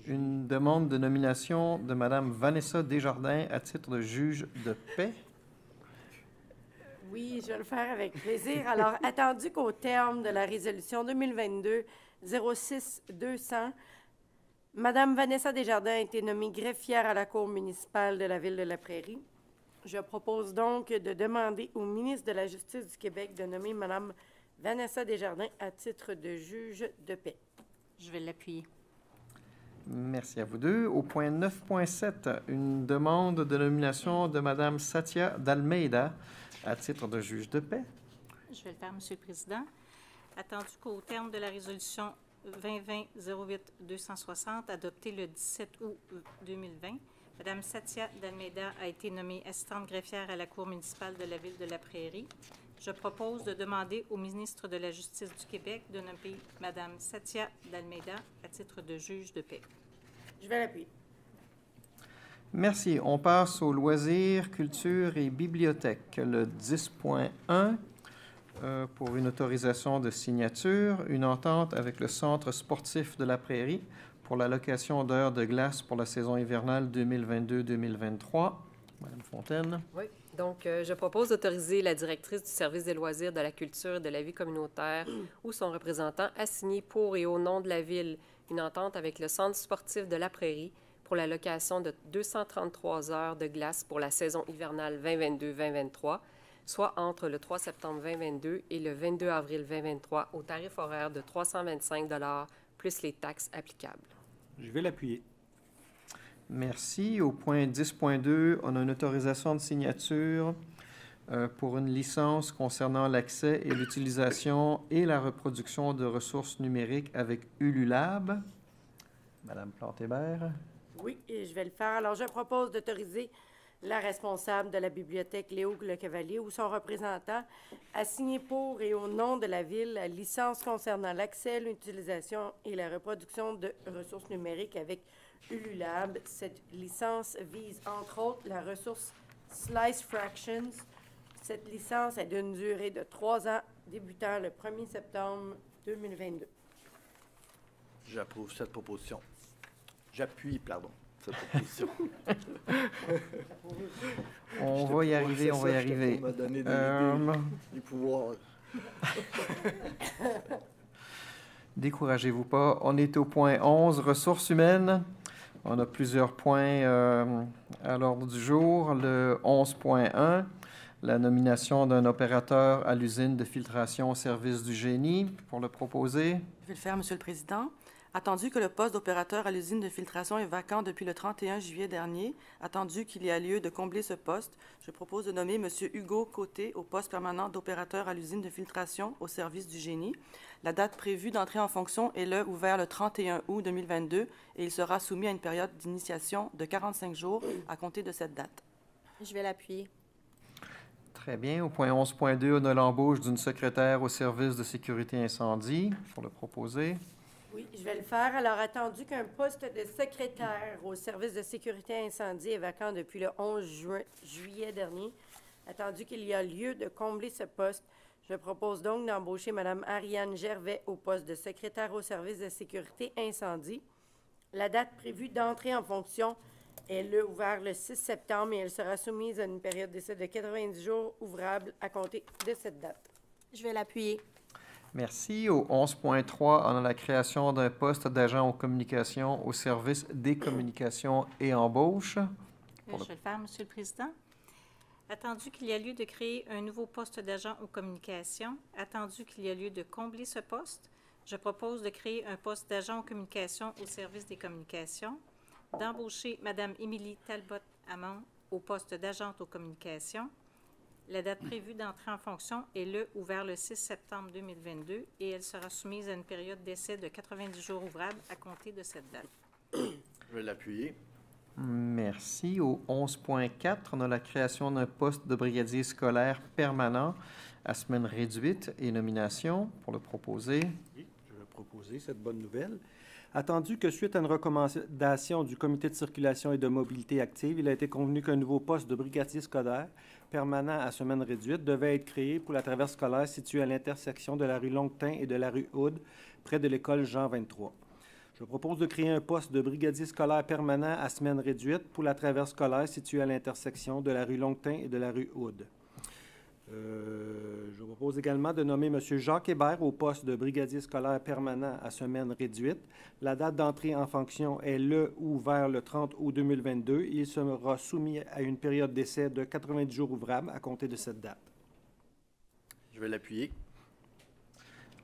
une demande de nomination de Mme Vanessa Desjardins à titre de juge de paix. Oui, je vais le faire avec plaisir. Alors, attendu qu'au terme de la résolution 2022-06-200, Mme Vanessa Desjardins a été nommée greffière à la Cour municipale de la Ville de La Prairie. Je propose donc de demander au ministre de la Justice du Québec de nommer Mme Vanessa Desjardins à titre de juge de paix. Je vais l'appuyer. Merci à vous deux. Au point 9.7, une demande de nomination de Mme Satya d'Almeida à titre de juge de paix. Je vais le faire, Monsieur le Président. Attendu qu'au terme de la résolution 2020-08-260, adoptée le 17 août 2020, Mme Satya d'Almeida a été nommée assistante greffière à la Cour municipale de la Ville de la Prairie. Je propose de demander au ministre de la Justice du Québec de nommer Mme Satya d'Almeida à titre de juge de paix. Je vais l'appuyer. Merci. On passe aux loisirs, culture et bibliothèque. Le 10.1 pour une autorisation de signature, une entente avec le Centre sportif de la Prairie pour la location d'heures de glace pour la saison hivernale 2022-2023. Madame Fontaine. Oui. Donc, je propose d'autoriser la directrice du service des loisirs, de la culture et de la vie communautaire ou son représentant à signer pour et au nom de la Ville une entente avec le Centre sportif de la Prairie pour la location de 233 heures de glace pour la saison hivernale 2022-2023, soit entre le 3 septembre 2022 et le 22 avril 2023 au tarif horaire de 325 $ plus les taxes applicables. Je vais l'appuyer. Merci. Au point 10.2, on a une autorisation de signature pour une licence concernant l'accès et l'utilisation et la reproduction de ressources numériques avec Ululab. Madame Plante-Hébert. Oui, et je vais le faire. Alors, je propose d'autoriser la responsable de la bibliothèque, Léo Lecavalier, ou son représentant, à signer pour et au nom de la Ville la licence concernant l'accès, l'utilisation et la reproduction de ressources numériques avec Ululab. Cette licence vise, entre autres, la ressource Slice Fractions. Cette licence est d'une durée de 3 ans, débutant le 1er septembre 2022. J'approuve cette proposition. J'appuie, pardon, cette proposition. On va y arriver, on va y arriver. On m'a donné des pouvoirs. Découragez-vous pas. On est au point 11, ressources humaines. On a plusieurs points à l'ordre du jour. Le 11.1, la nomination d'un opérateur à l'usine de filtration au service du génie. Pour le proposer. Je vais le faire, Monsieur le Président. Attendu que le poste d'opérateur à l'usine de filtration est vacant depuis le 31 juillet dernier, attendu qu'il y a lieu de combler ce poste, je propose de nommer M. Hugo Côté au poste permanent d'opérateur à l'usine de filtration au service du génie. La date prévue d'entrée en fonction est ouvert le 31 août 2022 et il sera soumis à une période d'initiation de 45 jours à compter de cette date. Je vais l'appuyer. Très bien. Au point 11.2, on a l'embauche d'une secrétaire au service de sécurité incendie. Pour le proposer. Oui, je vais le faire. Alors, attendu qu'un poste de secrétaire au service de sécurité incendie est vacant depuis le 11 juillet dernier, attendu qu'il y a lieu de combler ce poste, je propose donc d'embaucher Mme Ariane Gervais au poste de secrétaire au service de sécurité incendie. La date prévue d'entrée en fonction est ouverte le 6 septembre et elle sera soumise à une période d'essai de 90 jours ouvrables à compter de cette date. Je vais l'appuyer. Merci. Au 11.3, on a la création d'un poste d'agent aux communications au service des communications et embauche. Je vais le faire, Monsieur le Président. Attendu qu'il y a lieu de créer un nouveau poste d'agent aux communications, attendu qu'il y a lieu de combler ce poste, je propose de créer un poste d'agent aux communications au service des communications, d'embaucher Mme Émilie Talbot-Hamon au poste d'agente aux communications. La date prévue d'entrée en fonction est ouvert le 6 septembre 2022 et elle sera soumise à une période d'essai de 90 jours ouvrables à compter de cette date. Je vais l'appuyer. Merci. Au 11.4, on a la création d'un poste de brigadier scolaire permanent à semaine réduite et nomination. Pour le proposer. Oui, je vais proposer cette bonne nouvelle. Attendu que suite à une recommandation du Comité de circulation et de mobilité active, il a été convenu qu'un nouveau poste de brigadier scolaire permanent à semaine réduite devait être créé pour la traverse scolaire située à l'intersection de la rue Longtin et de la rue Hood, près de l'école Jean 23. Je propose de créer un poste de brigadier scolaire permanent à semaine réduite pour la traverse scolaire située à l'intersection de la rue Longtin et de la rue Hood. Je vous propose également de nommer M. Jacques Hébert au poste de brigadier scolaire permanent à semaine réduite. La date d'entrée en fonction est le ou vers le 30 août 2022. Il sera soumis à une période d'essai de 90 jours ouvrables à compter de cette date. Je vais l'appuyer.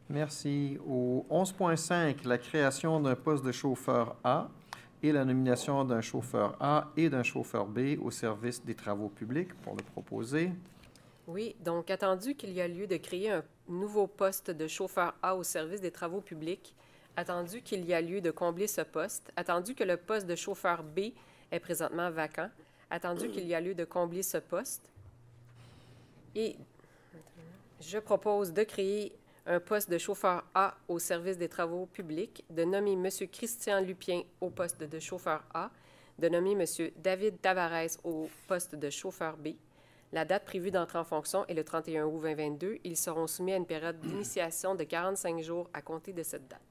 Merci. Au 11.5, la création d'un poste de chauffeur A et la nomination d'un chauffeur A et d'un chauffeur B au service des travaux publics pour le proposer. Oui, donc attendu qu'il y a lieu de créer un nouveau poste de chauffeur A au service des travaux publics, attendu qu'il y a lieu de combler ce poste, attendu que le poste de chauffeur B est présentement vacant, attendu qu'il y a lieu de combler ce poste, et je propose de créer un poste de chauffeur A au service des travaux publics, de nommer M. Christian Lupien au poste de chauffeur A, de nommer M. David Tavares au poste de chauffeur B. La date prévue d'entrée en fonction est le 31 août 2022. Ils seront soumis à une période d'initiation de 45 jours à compter de cette date.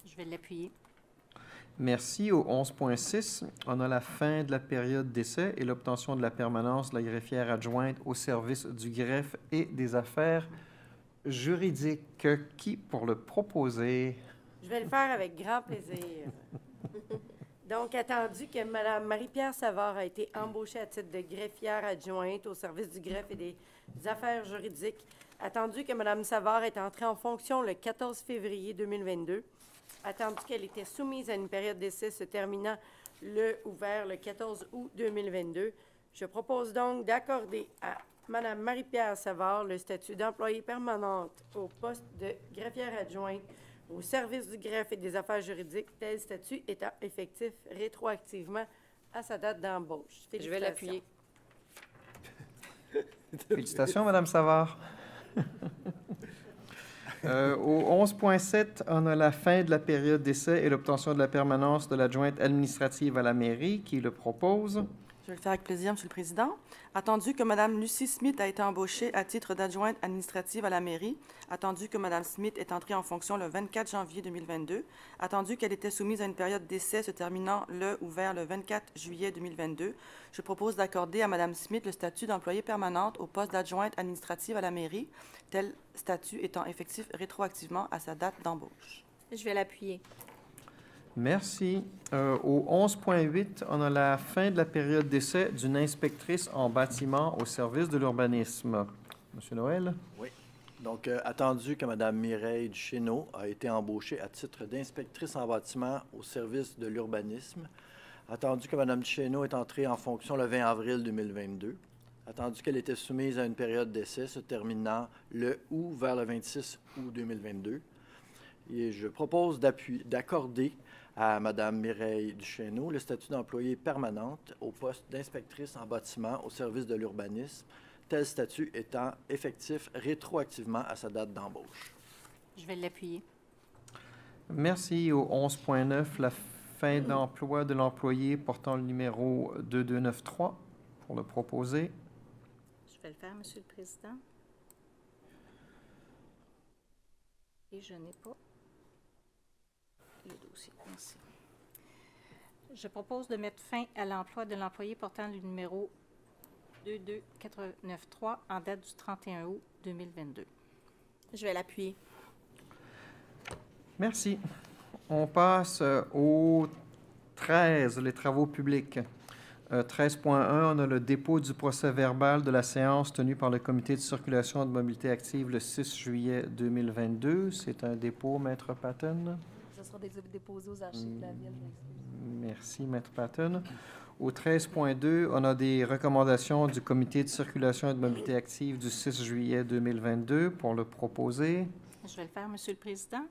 Je vais l'appuyer. Merci. Au 11.6, on a la fin de la période d'essai et l'obtention de la permanence de la greffière adjointe au service du greffe et des affaires juridiques. Qui pour le proposer? Je vais le faire avec grand plaisir. Donc, attendu que Mme Marie-Pierre Savard a été embauchée à titre de greffière adjointe au service du greffe et des affaires juridiques, attendu que Mme Savard est entrée en fonction le 14 février 2022, attendu qu'elle était soumise à une période d'essai se terminant le ou vers le 14 août 2022, je propose donc d'accorder à Mme Marie-Pierre Savard le statut d'employée permanente au poste de greffière adjointe au service du greffe et des affaires juridiques, tel statut étant effectif rétroactivement à sa date d'embauche. Je vais l'appuyer. Félicitations, Mme Savard. Au 11.7, on a la fin de la période d'essai et l'obtention de la permanence de l'adjointe administrative à la mairie. Qui le propose? Je vais le faire avec plaisir, M. le Président. Attendu que Mme Lucie Smith a été embauchée à titre d'adjointe administrative à la mairie, attendu que Mme Smith est entrée en fonction le 24 janvier 2022, attendu qu'elle était soumise à une période d'essai se terminant le ou vers le 24 juillet 2022, je propose d'accorder à Mme Smith le statut d'employée permanente au poste d'adjointe administrative à la mairie, tel statut étant effectif rétroactivement à sa date d'embauche. Je vais l'appuyer. Merci. Au 11.8, on a la fin de la période d'essai d'une inspectrice en bâtiment au service de l'urbanisme. Monsieur Noël? Oui. Donc, attendu que Mme Mireille Duchesneau a été embauchée à titre d'inspectrice en bâtiment au service de l'urbanisme, attendu que Mme Duchesneau est entrée en fonction le 20 avril 2022, attendu qu'elle était soumise à une période d'essai se terminant le ou vers le 26 août 2022, et je propose d'accorder à Mme Mireille Duchesneau le statut d'employée permanente au poste d'inspectrice en bâtiment au service de l'urbanisme, tel statut étant effectif rétroactivement à sa date d'embauche. Je vais l'appuyer. Merci. Au 11.9, la fin d'emploi de l'employé portant le numéro 2293 pour le proposer. Je vais le faire, Monsieur le Président. Et je n'ai pas le dossier. Merci. Je propose de mettre fin à l'emploi de l'employé portant le numéro 22493 en date du 31 août 2022. Je vais l'appuyer. Merci. On passe au 13, les travaux publics. 13.1, on a le dépôt du procès-verbal de la séance tenue par le Comité de circulation et de mobilité active le 6 juillet 2022. C'est un dépôt, Maître Patton. Ce sera déposé aux archives de la Ville. Merci, Maître Patton. Au 13.2, on a des recommandations du Comité de circulation et de mobilité active du 6 juillet 2022 pour le proposer. Je vais le faire, Monsieur le Président.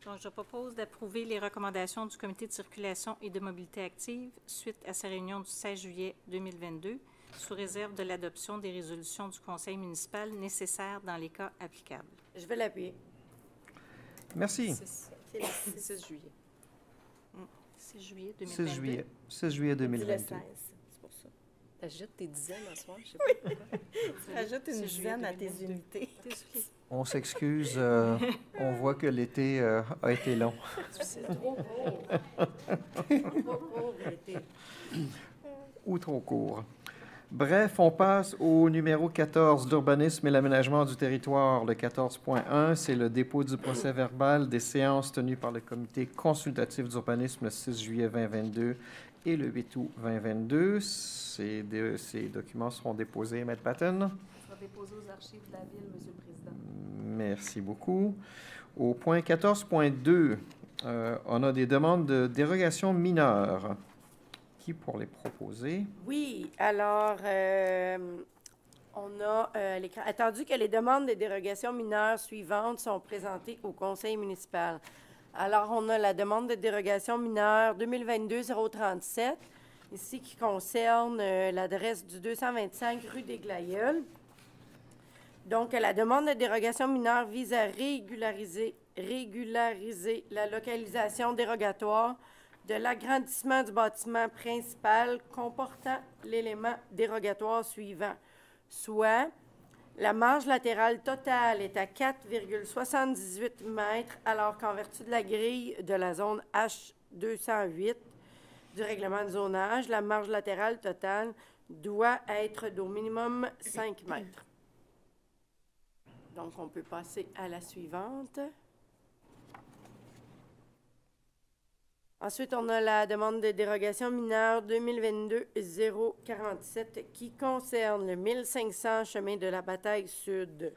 Donc, je propose d'approuver les recommandations du Comité de circulation et de mobilité active suite à sa réunion du 16 juillet 2022, sous réserve de l'adoption des résolutions du Conseil municipal nécessaires dans les cas applicables. Je vais l'appuyer. Merci. C'est le 6 juillet. 6 juillet 2022. 6 juillet 2022. Le 16, c'est pour ça. T'ajoutes tes dizaines en soir, je sais pas pourquoi. Tu rajoutes une dizaine à tes unités. On s'excuse, on voit que l'été a été long. C'est trop court. Trop court, l'été. Ou trop court. Bref, on passe au numéro 14, l'urbanisme et l'aménagement du territoire. Le 14.1, c'est le dépôt du procès-verbal des séances tenues par le comité consultatif d'urbanisme le 6 juillet 2022 et le 8 août 2022. Ces documents seront déposés, Maître Patton. Ça sera déposé aux archives de la Ville, Monsieur le Président. Merci beaucoup. Au point 14.2, on a des demandes de dérogation mineure. Qui pour les proposer? Oui, alors, on a attendu que les demandes de dérogation mineure suivantes sont présentées au conseil municipal. Alors, on a la demande de dérogation mineure 2022-037, ici qui concerne l'adresse du 225 rue des Glaïeuls. Donc, la demande de dérogation mineure vise à régulariser la localisation dérogatoire de l'agrandissement du bâtiment principal comportant l'élément dérogatoire suivant, soit la marge latérale totale est à 4,78 mètres, alors qu'en vertu de la grille de la zone H208 du règlement de zonage, la marge latérale totale doit être d'au minimum 5 mètres. Donc, on peut passer à la suivante. Ensuite, on a la demande de dérogation mineure 2022-047 qui concerne le 1500 chemin de la Bataille Sud.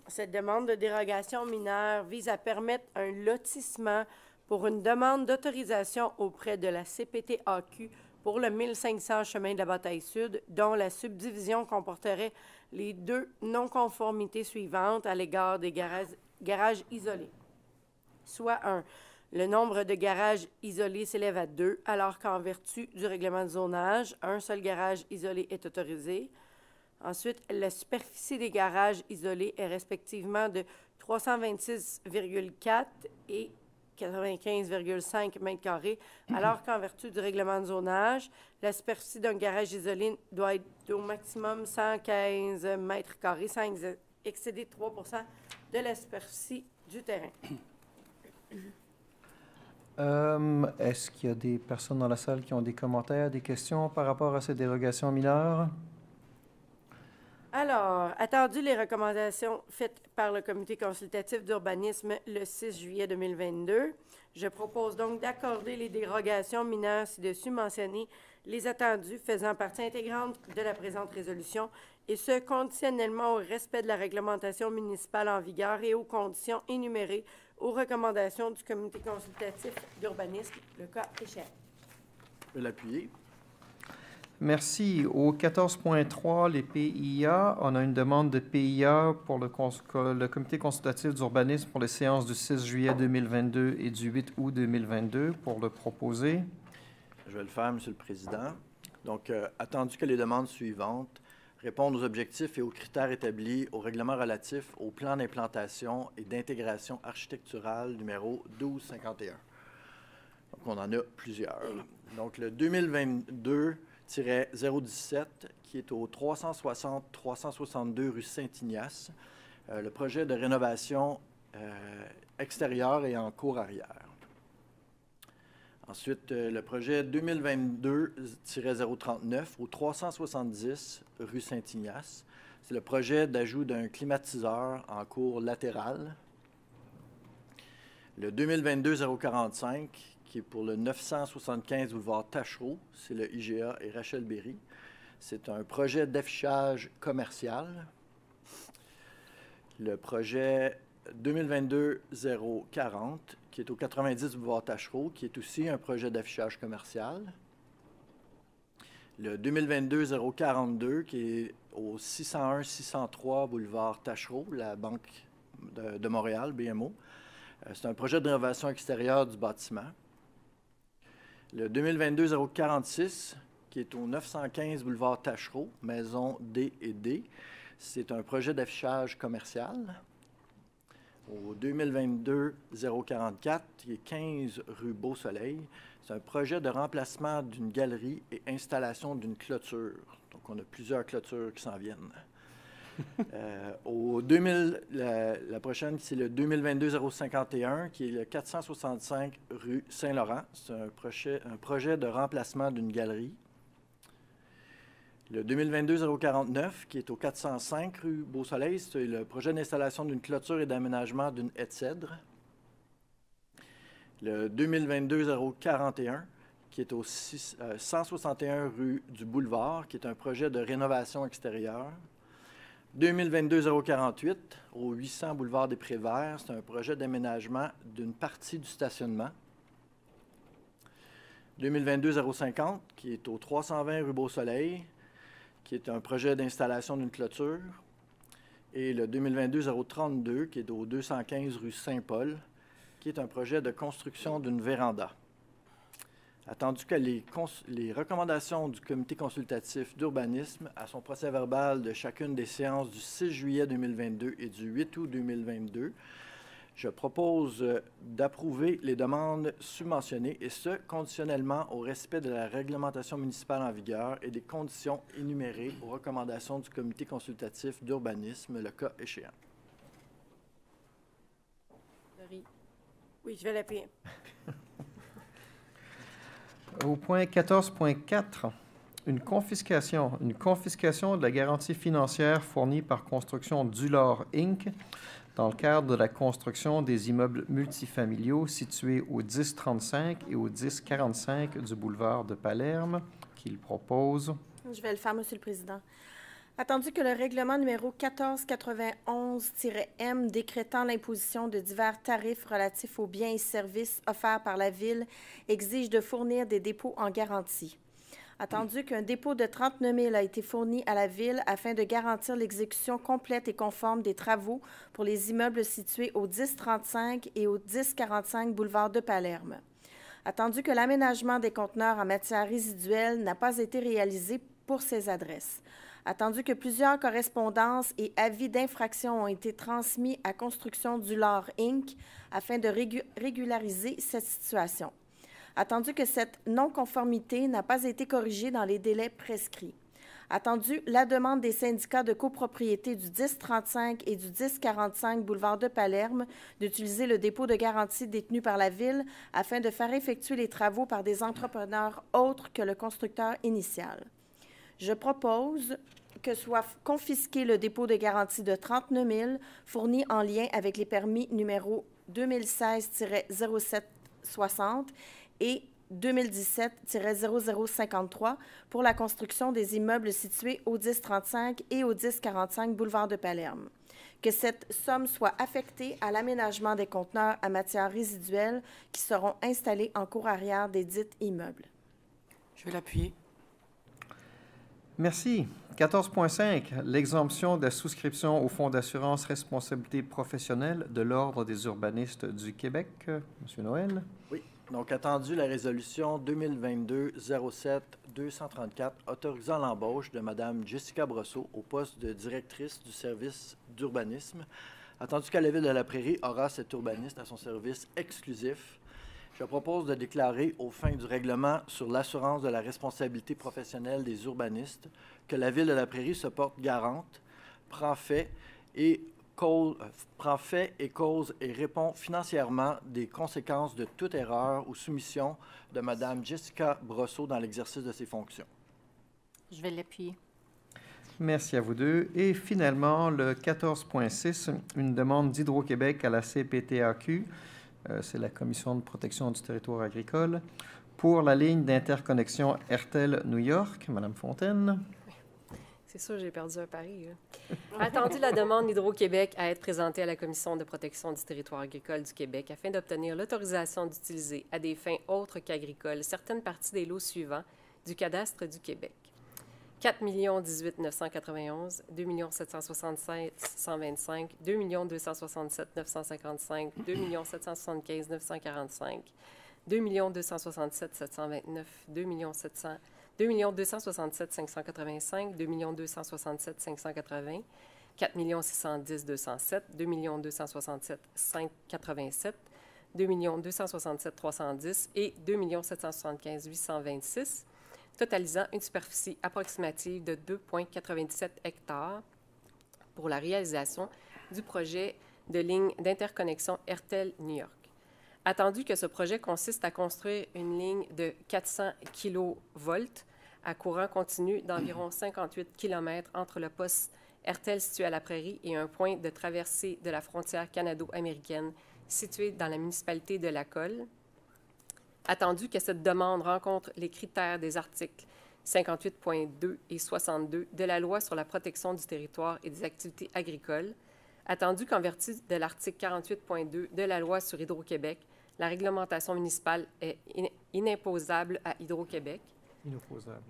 Cette demande de dérogation mineure vise à permettre un lotissement pour une demande d'autorisation auprès de la CPTAQ pour le 1500 chemin de la Bataille Sud, dont la subdivision comporterait les 2 non-conformités suivantes à l'égard des garages isolés. Soit 1. Le nombre de garages isolés s'élève à 2, alors qu'en vertu du règlement de zonage, un seul garage isolé est autorisé. Ensuite, la superficie des garages isolés est respectivement de 326,4 et 95,5 mètres carrés, alors qu'en vertu du règlement de zonage, la superficie d'un garage isolé doit être au maximum 115 mètres carrés, sans excéder 3 % de la superficie du terrain. Est-ce qu'il y a des personnes dans la salle qui ont des commentaires, des questions par rapport à ces dérogations mineures? Alors, attendu les recommandations faites par le comité consultatif d'urbanisme le 6 juillet 2022, je propose donc d'accorder les dérogations mineures ci-dessus mentionnées, les attendues faisant partie intégrante de la présente résolution, et ce, conditionnellement au respect de la réglementation municipale en vigueur et aux conditions énumérées aux recommandations du comité consultatif d'urbanisme, le cas échéant. Je peux l'appuyer. Merci. Au 14.3, les PIA, on a une demande de PIA pour le comité consultatif d'urbanisme pour les séances du 6 juillet 2022 et du 8 août 2022 pour le proposer. Je vais le faire, Monsieur le Président. Donc, attendu que les demandes suivantes répondent aux objectifs et aux critères établis au règlement relatif au plan d'implantation et d'intégration architecturale numéro 1251. Donc, on en a plusieurs. Donc, le 2022-017, qui est au 360-362 rue Saint-Ignace, le projet de rénovation extérieure et en cour arrière. Ensuite, le projet 2022-039 au 370 rue Saint-Ignace. C'est le projet d'ajout d'un climatiseur en cour latérale. Le 2022-045, qui est pour le 975 boulevard Tachereau, c'est le IGA et Rachel Berry. C'est un projet d'affichage commercial. Le projet 2022-040, qui est au 90 boulevard Tachereau, qui est aussi un projet d'affichage commercial. Le 2022-042, qui est au 601-603 boulevard Tachereau, la Banque de Montréal, BMO. C'est un projet de rénovation extérieure du bâtiment. Le 2022-046, qui est au 915 boulevard Tachereau, maison D et D. C'est un projet d'affichage commercial. Au 2022-044, qui est 15 rue Beau-Soleil, c'est un projet de remplacement d'une galerie et installation d'une clôture. Donc, on a plusieurs clôtures qui s'en viennent. La prochaine, c'est le 2022-051, qui est le 465 rue Saint-Laurent. C'est un projet de remplacement d'une galerie. Le 2022-049, qui est au 405 rue Beau-Soleil, c'est le projet d'installation d'une clôture et d'aménagement d'une haie de cèdre. Le 2022-041, qui est au 161 rue du Boulevard, qui est un projet de rénovation extérieure. 2022-048, au 800 boulevard des Prés-Verts, c'est un projet d'aménagement d'une partie du stationnement. 2022-050, qui est au 320 rue Beau-Soleil, qui est un projet d'installation d'une clôture. Et le 2022-032, qui est au 215 rue Saint-Paul, qui est un projet de construction d'une véranda. Attendu que les recommandations du comité consultatif d'urbanisme à son procès-verbal de chacune des séances du 6 juillet 2022 et du 8 août 2022, je propose d'approuver les demandes subventionnées, et ce, conditionnellement au respect de la réglementation municipale en vigueur et des conditions énumérées aux recommandations du comité consultatif d'urbanisme, le cas échéant. Oui, je vais l'appuyer. Au point 14.4, une confiscation de la garantie financière fournie par Construction Dulor Inc. dans le cadre de la construction des immeubles multifamiliaux situés au 1035 et au 1045 du boulevard de Palerme, qu'il propose. Je vais le faire, Monsieur le Président. Attendu que le règlement numéro 1491-M décrétant l'imposition de divers tarifs relatifs aux biens et services offerts par la Ville exige de fournir des dépôts en garantie. Attendu qu'un dépôt de 39 000 a été fourni à la Ville afin de garantir l'exécution complète et conforme des travaux pour les immeubles situés au 1035 et au 1045 boulevard de Palerme. Attendu que l'aménagement des conteneurs en matière résiduelle n'a pas été réalisé pour ces adresses. Attendu que plusieurs correspondances et avis d'infraction ont été transmis à Construction Dulor Inc. afin de régulariser cette situation. Attendu que cette non-conformité n'a pas été corrigée dans les délais prescrits. Attendu la demande des syndicats de copropriété du 1035 et du 1045 boulevard de Palerme d'utiliser le dépôt de garantie détenu par la Ville afin de faire effectuer les travaux par des entrepreneurs autres que le constructeur initial. Je propose que soit confisqué le dépôt de garantie de 39 000 fourni en lien avec les permis numéro 2016-0760 et 2017-0053 pour la construction des immeubles situés au 1035 et au 1045 boulevard de Palerme. Que cette somme soit affectée à l'aménagement des conteneurs à matière résiduelle qui seront installés en cour arrière des dits immeubles. Je vais l'appuyer. Merci. 14.5, l'exemption de la souscription au Fonds d'assurance responsabilité professionnelle de l'Ordre des urbanistes du Québec. Monsieur Noël. Oui. Donc, attendu la résolution 2022-07-234 autorisant l'embauche de Mme Jessica Brosseau au poste de directrice du service d'urbanisme. Attendu qu'à la Ville de la Prairie aura cet urbaniste à son service exclusif, je propose de déclarer aux fins du règlement sur l'assurance de la responsabilité professionnelle des urbanistes que la Ville de la Prairie se porte garante, prend fait et cause et répond financièrement des conséquences de toute erreur ou soumission de Mme Jessica Brosseau dans l'exercice de ses fonctions. Je vais l'appuyer. Merci à vous deux. Et finalement, le 14.6, une demande d'Hydro-Québec à la CPTAQ, c'est la Commission de protection du territoire agricole, pour la ligne d'interconnexion Hertel-New York. Madame Fontaine. C'est sûr, j'ai perdu un pari. Attendu la demande d'Hydro-Québec à être présentée à la Commission de protection du territoire agricole du Québec afin d'obtenir l'autorisation d'utiliser à des fins autres qu'agricoles certaines parties des lots suivants du cadastre du Québec. 4 18 991, 2 767 125, 2 267 955, 2 775 945, 2 267 729, 2 267 585, 2 267 580, 4 610 207, 2 267 587, 2 267 310 et 2 775 826, totalisant une superficie approximative de 2,97 hectares pour la réalisation du projet de ligne d'interconnexion Hertel-New York. Attendu que ce projet consiste à construire une ligne de 400 kV à courant continu d'environ 58 km entre le poste Hertel situé à la Prairie et un point de traversée de la frontière canado-américaine situé dans la municipalité de Lacolle. Attendu que cette demande rencontre les critères des articles 58.2 et 62 de la Loi sur la protection du territoire et des activités agricoles, attendu qu'en vertu de l'article 48.2 de la Loi sur Hydro-Québec, la réglementation municipale est inimposable à Hydro-Québec.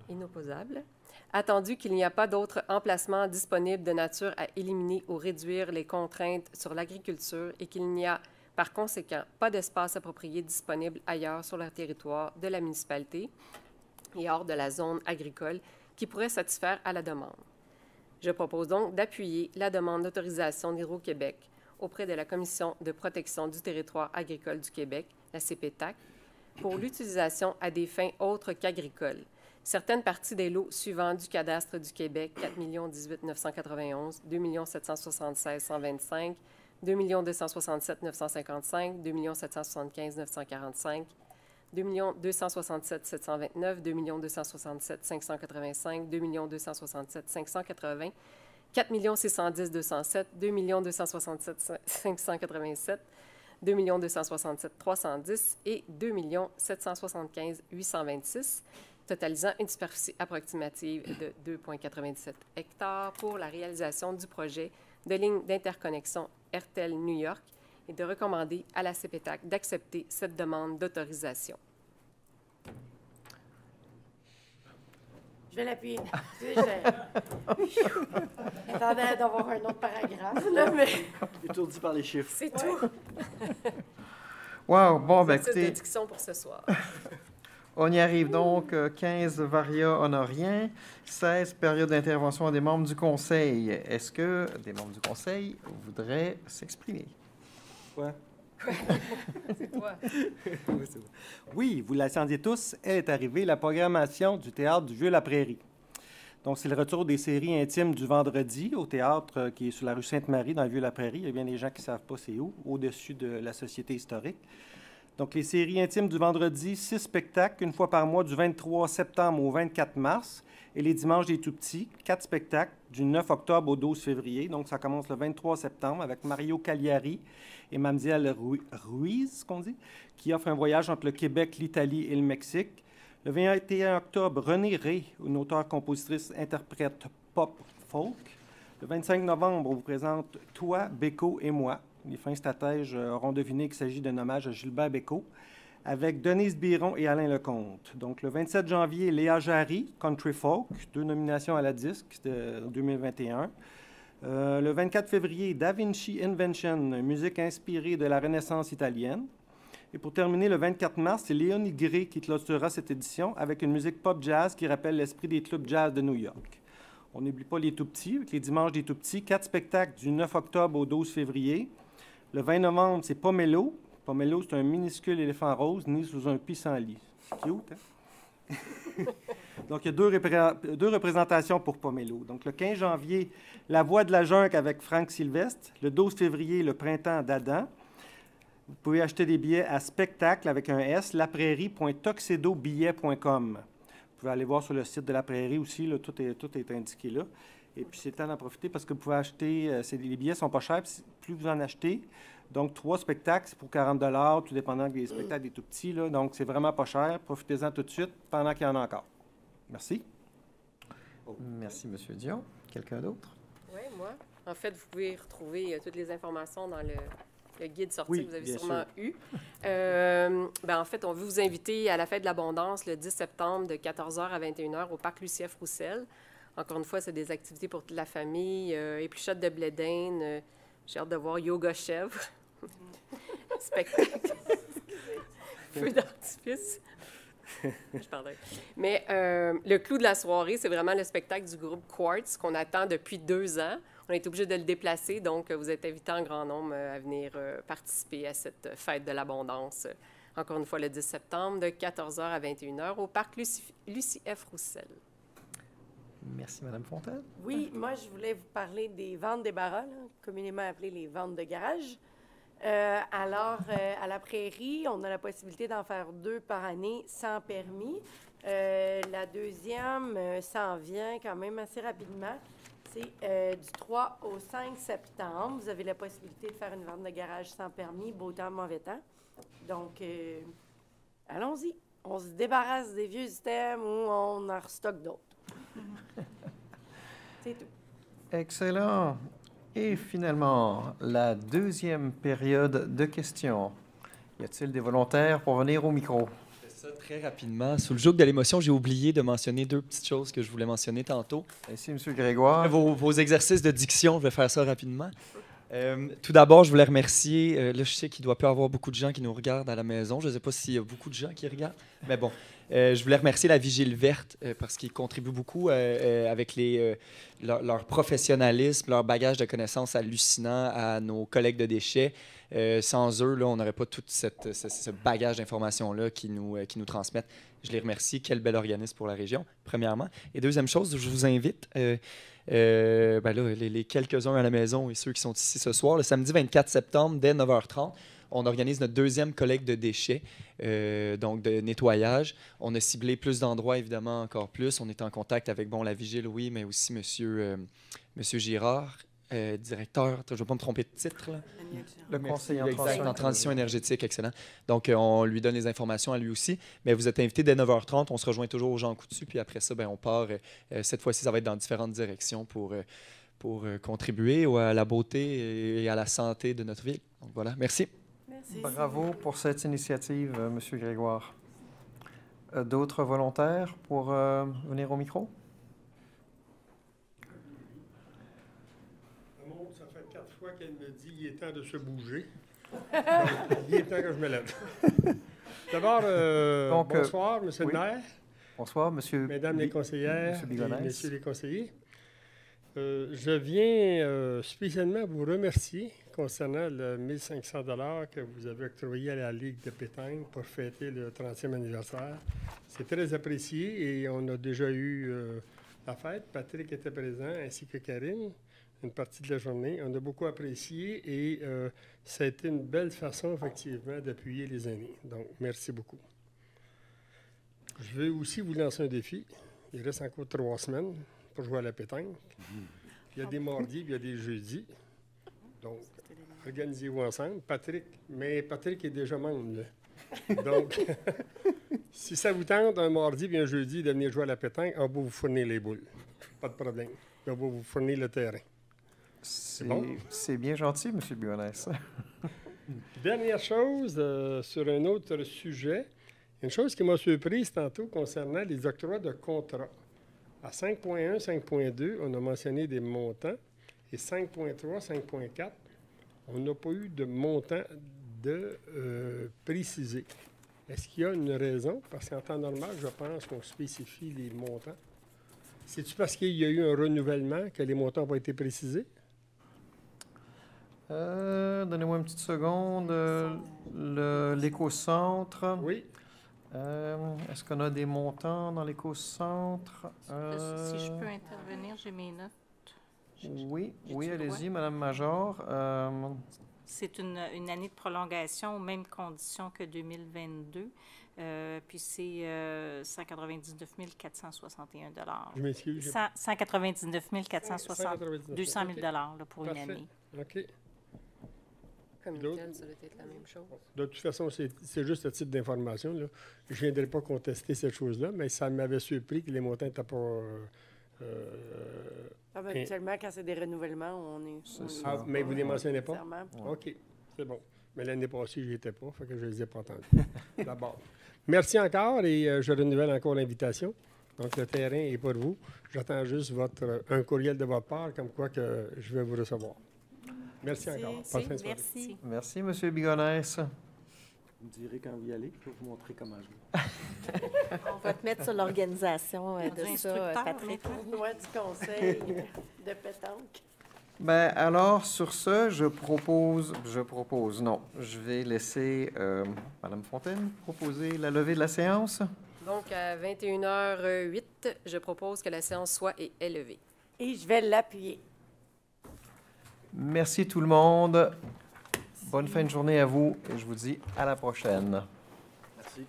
Inopposable. Attendu qu'il n'y a pas d'autres emplacements disponibles de nature à éliminer ou réduire les contraintes sur l'agriculture et qu'il n'y a, par conséquent, pas d'espace approprié disponible ailleurs sur le territoire de la municipalité et hors de la zone agricole qui pourrait satisfaire à la demande. Je propose donc d'appuyer la demande d'autorisation d'Hydro-Québec auprès de la Commission de protection du territoire agricole du Québec, la CPTAC, pour l'utilisation à des fins autres qu'agricoles. Certaines parties des lots suivants du cadastre du Québec, 4 018 991, 2 776 125, 2 267 955, 2 775 945, 2 267 729, 2 267 585, 2 267 580, 4 610 207, 2 267 587, 2 267 310 et 2 775 826, totalisant une superficie approximative de 2,97 hectares pour la réalisation du projet de ligne d'interconnexion Hertel-New York et de recommander à la CPTAC d'accepter cette demande d'autorisation. Je vais l'appuyer. J'attendais d'avoir un autre paragraphe, là, mais... Étourdi par les chiffres. C'est tout. Wow! Bon, ben C'est écoutez... une déduction pour ce soir. On y arrive donc. 15 varia honoriens, 16 périodes d'intervention des membres du Conseil. Est-ce que des membres du Conseil voudraient s'exprimer? Ouais. C'est toi. Oui, vous l'attendiez tous, elle est arrivée, la programmation du Théâtre du Vieux-la-Prairie. Donc, c'est le retour des séries intimes du vendredi au théâtre qui est sur la rue Sainte-Marie, dans le Vieux-la-Prairie. Il y a bien des gens qui ne savent pas c'est où, au-dessus de la Société historique. Donc, les séries intimes du vendredi, 6 spectacles, une fois par mois, du 23 septembre au 24 mars. Et les dimanches des tout-petits, 4 spectacles, du 9 octobre au 12 février. Donc, ça commence le 23 septembre avec Mario Cagliari et Mamziel Ruiz, qu'on dit, qui offre un voyage entre le Québec, l'Italie et le Mexique. Le 21 octobre, Renée Rey, une auteure-compositrice-interprète pop-folk. Le 25 novembre, on vous présente Toi, Béco et moi. Les fins stratèges auront deviné qu'il s'agit d'un hommage à Gilbert Bécaud, avec Denise Biron et Alain Lecomte. Donc, le 27 janvier, Léa Jarry, Country Folk, 2 nominations à la disque de 2021. Le 24 février, Da Vinci Invention, musique inspirée de la Renaissance italienne. Et pour terminer, le 24 mars, c'est Léonie Gray qui clôturera cette édition avec une musique pop-jazz qui rappelle l'esprit des clubs jazz de New York. On n'oublie pas les tout-petits, avec les dimanches des tout-petits. 4 spectacles du 9 octobre au 12 février. Le 20 novembre, c'est Pomelo. Pomelo, c'est un minuscule éléphant rose né sous un pissenlit. Cute, hein? Donc, il y a deux représentations pour Pomelo. Donc, le 15 janvier, La Voix de la jungle avec Franck Sylvestre. Le 12 février, Le printemps d'Adam. Vous pouvez acheter des billets à spectacle avec un S, laprairie.tuxedobillet.com. Vous pouvez aller voir sur le site de La Prairie aussi, là, tout est indiqué là. Et puis, c'est le temps d'en profiter parce que vous pouvez acheter, les billets ne sont pas chers, plus vous en achetez. Donc, 3 spectacles, c'est pour 40 $, tout dépendant des spectacles des tout-petits. Là. Donc, c'est vraiment pas cher. Profitez-en tout de suite pendant qu'il y en a encore. Merci. Merci, M. Dion. Quelqu'un d'autre? Oui, moi. En fait, vous pouvez retrouver toutes les informations dans le guide sorti oui, que vous avez bien sûrement sûr. eu. En fait, on veut vous inviter à la Fête de l'Abondance le 10 septembre de 14h à 21h au Parc Lucien-Froussel. Encore une fois, c'est des activités pour toute la famille. Épluchette de blé d'Inde. J'ai hâte de voir Yoga Chèvre. Spectacle. Feu d'artifice. Je pardonne. Mais le clou de la soirée, c'est vraiment le spectacle du groupe Quartz qu'on attend depuis 2 ans. On a été obligé de le déplacer, donc vous êtes invités en grand nombre à venir participer à cette fête de l'abondance. Encore une fois, le 10 septembre, de 14h à 21h au Parc Lucie F. Roussel. Merci, Mme Fontaine. Oui, moi, je voulais vous parler des ventes débarras, communément appelées les ventes de garage. À la Prairie, on a la possibilité d'en faire 2 par année sans permis. La deuxième s'en vient quand même assez rapidement. C'est du 3 au 5 septembre. Vous avez la possibilité de faire une vente de garage sans permis, beau temps, mauvais temps. Donc, allons-y. On se débarrasse des vieux systèmes ou on en restocke d'autres. C'est tout. Excellent. Et finalement, la deuxième période de questions. Y a-t-il des volontaires pour venir au micro? Je fais ça très rapidement. Sous le joug de l'émotion, j'ai oublié de mentionner 2 petites choses que je voulais mentionner tantôt. Merci, M. Grégoire. Vos exercices de diction, je vais faire ça rapidement. Tout d'abord, je voulais remercier, là je sais qu'il doit plus avoir beaucoup de gens qui nous regardent à la maison, je ne sais pas s'il y a beaucoup de gens qui regardent, mais bon, je voulais remercier la Vigile verte parce qu'ils contribuent beaucoup avec leur professionnalisme, leur bagage de connaissances hallucinant à nos collègues de déchets. Sans eux, là, on n'aurait pas tout ce bagage d'informations-là qui nous transmettent. Je les remercie. Quel bel organisme pour la région, premièrement. Et deuxième chose, je vous invite... les quelques-uns à la maison et ceux qui sont ici ce soir, le samedi 24 septembre, dès 9h30, on organise notre deuxième collecte de déchets, donc de nettoyage. On a ciblé plus d'endroits, évidemment, encore plus. On est en contact avec la Vigile, oui, mais aussi Monsieur Girard, directeur, je ne vais pas me tromper de titre. Là. Le conseiller en transition énergétique, excellent. Donc, on lui donne les informations à lui aussi. Mais vous êtes invité dès 9h30. On se rejoint toujours aux Jean Coutu. Puis après ça, on part. Cette fois-ci, ça va être dans différentes directions pour contribuer à la beauté et à la santé de notre ville. Donc voilà, merci. Merci. Bravo pour cette initiative, M. Grégoire. D'autres volontaires pour venir au micro? Ça fait 4 fois qu'elle me dit qu'il est temps de se bouger. Donc, il est temps que je me lève. D'abord, bonsoir, M. le maire. Bonsoir, M. Mesdames les conseillères et messieurs les conseillers. Je viens spécialement vous remercier concernant le 1 500 $ que vous avez octroyé à la Ligue de pétanque pour fêter le 30e anniversaire. C'est très apprécié et on a déjà eu la fête. Patrick était présent ainsi que Karine. Une partie de la journée. On a beaucoup apprécié et ça a été une belle façon, effectivement, d'appuyer les aînés. Donc, merci beaucoup. Je vais aussi vous lancer un défi. Il reste encore 3 semaines pour jouer à la pétanque. Il y a des mardis, il y a des jeudis. Donc, organisez-vous ensemble. Patrick est déjà membre. Donc, si ça vous tente, un mardi et un jeudi, de venir jouer à la pétanque, on va vous fournir les boules. Pas de problème. On va vous fournir le terrain. C'est bien gentil, M. Bionès. Dernière chose, sur un autre sujet, une chose qui m'a surprise tantôt concernant les octrois de contrats. À 5.1, 5.2, on a mentionné des montants, et 5.3, 5.4, on n'a pas eu de montant précisé. Est-ce qu'il y a une raison? Parce qu'en temps normal, je pense qu'on spécifie les montants. C'est-tu parce qu'il y a eu un renouvellement que les montants n'ont pas été précisés? Donnez-moi une petite seconde. L'éco-centre. Oui. Est-ce qu'on a des montants dans l'éco-centre? Si je peux intervenir, j'ai mes notes. Oui, allez-y, Madame Major. C'est une année de prolongation aux mêmes conditions que 2022. Puis c'est 199 461 $. Je m'excuse. 199 460 200 000 $ pour une année. OK. Comme ça doit être la même chose. De toute façon, c'est juste à titre d'information. Là. Je ne viendrai pas contester cette chose-là, mais ça m'avait surpris que les montants n'étaient pas... Habituellement, quand c'est des renouvellements, on est... mais vous ne les mentionnez pas? Ouais. OK, c'est bon. Mais l'année passée, je n'y étais pas, fait que je ne les ai pas entendus. D'abord. Merci encore et je renouvelle encore l'invitation. Donc, le terrain est pour vous. J'attends juste un courriel de votre part, comme quoi que je vais vous recevoir. Merci encore. Merci. Merci, M. Bigonès. Vous me direz quand vous y allez, je vais vous montrer comment jouer. On va te mettre sur l'organisation de ça, Patrick. Ouais, du conseil de pétanque. Ben alors, sur ce, je vais laisser Mme Fontaine proposer la levée de la séance. Donc, à 21h08, je propose que la séance soit élevée. Et je vais l'appuyer. Merci tout le monde. Bonne fin de journée à vous et je vous dis à la prochaine. Merci.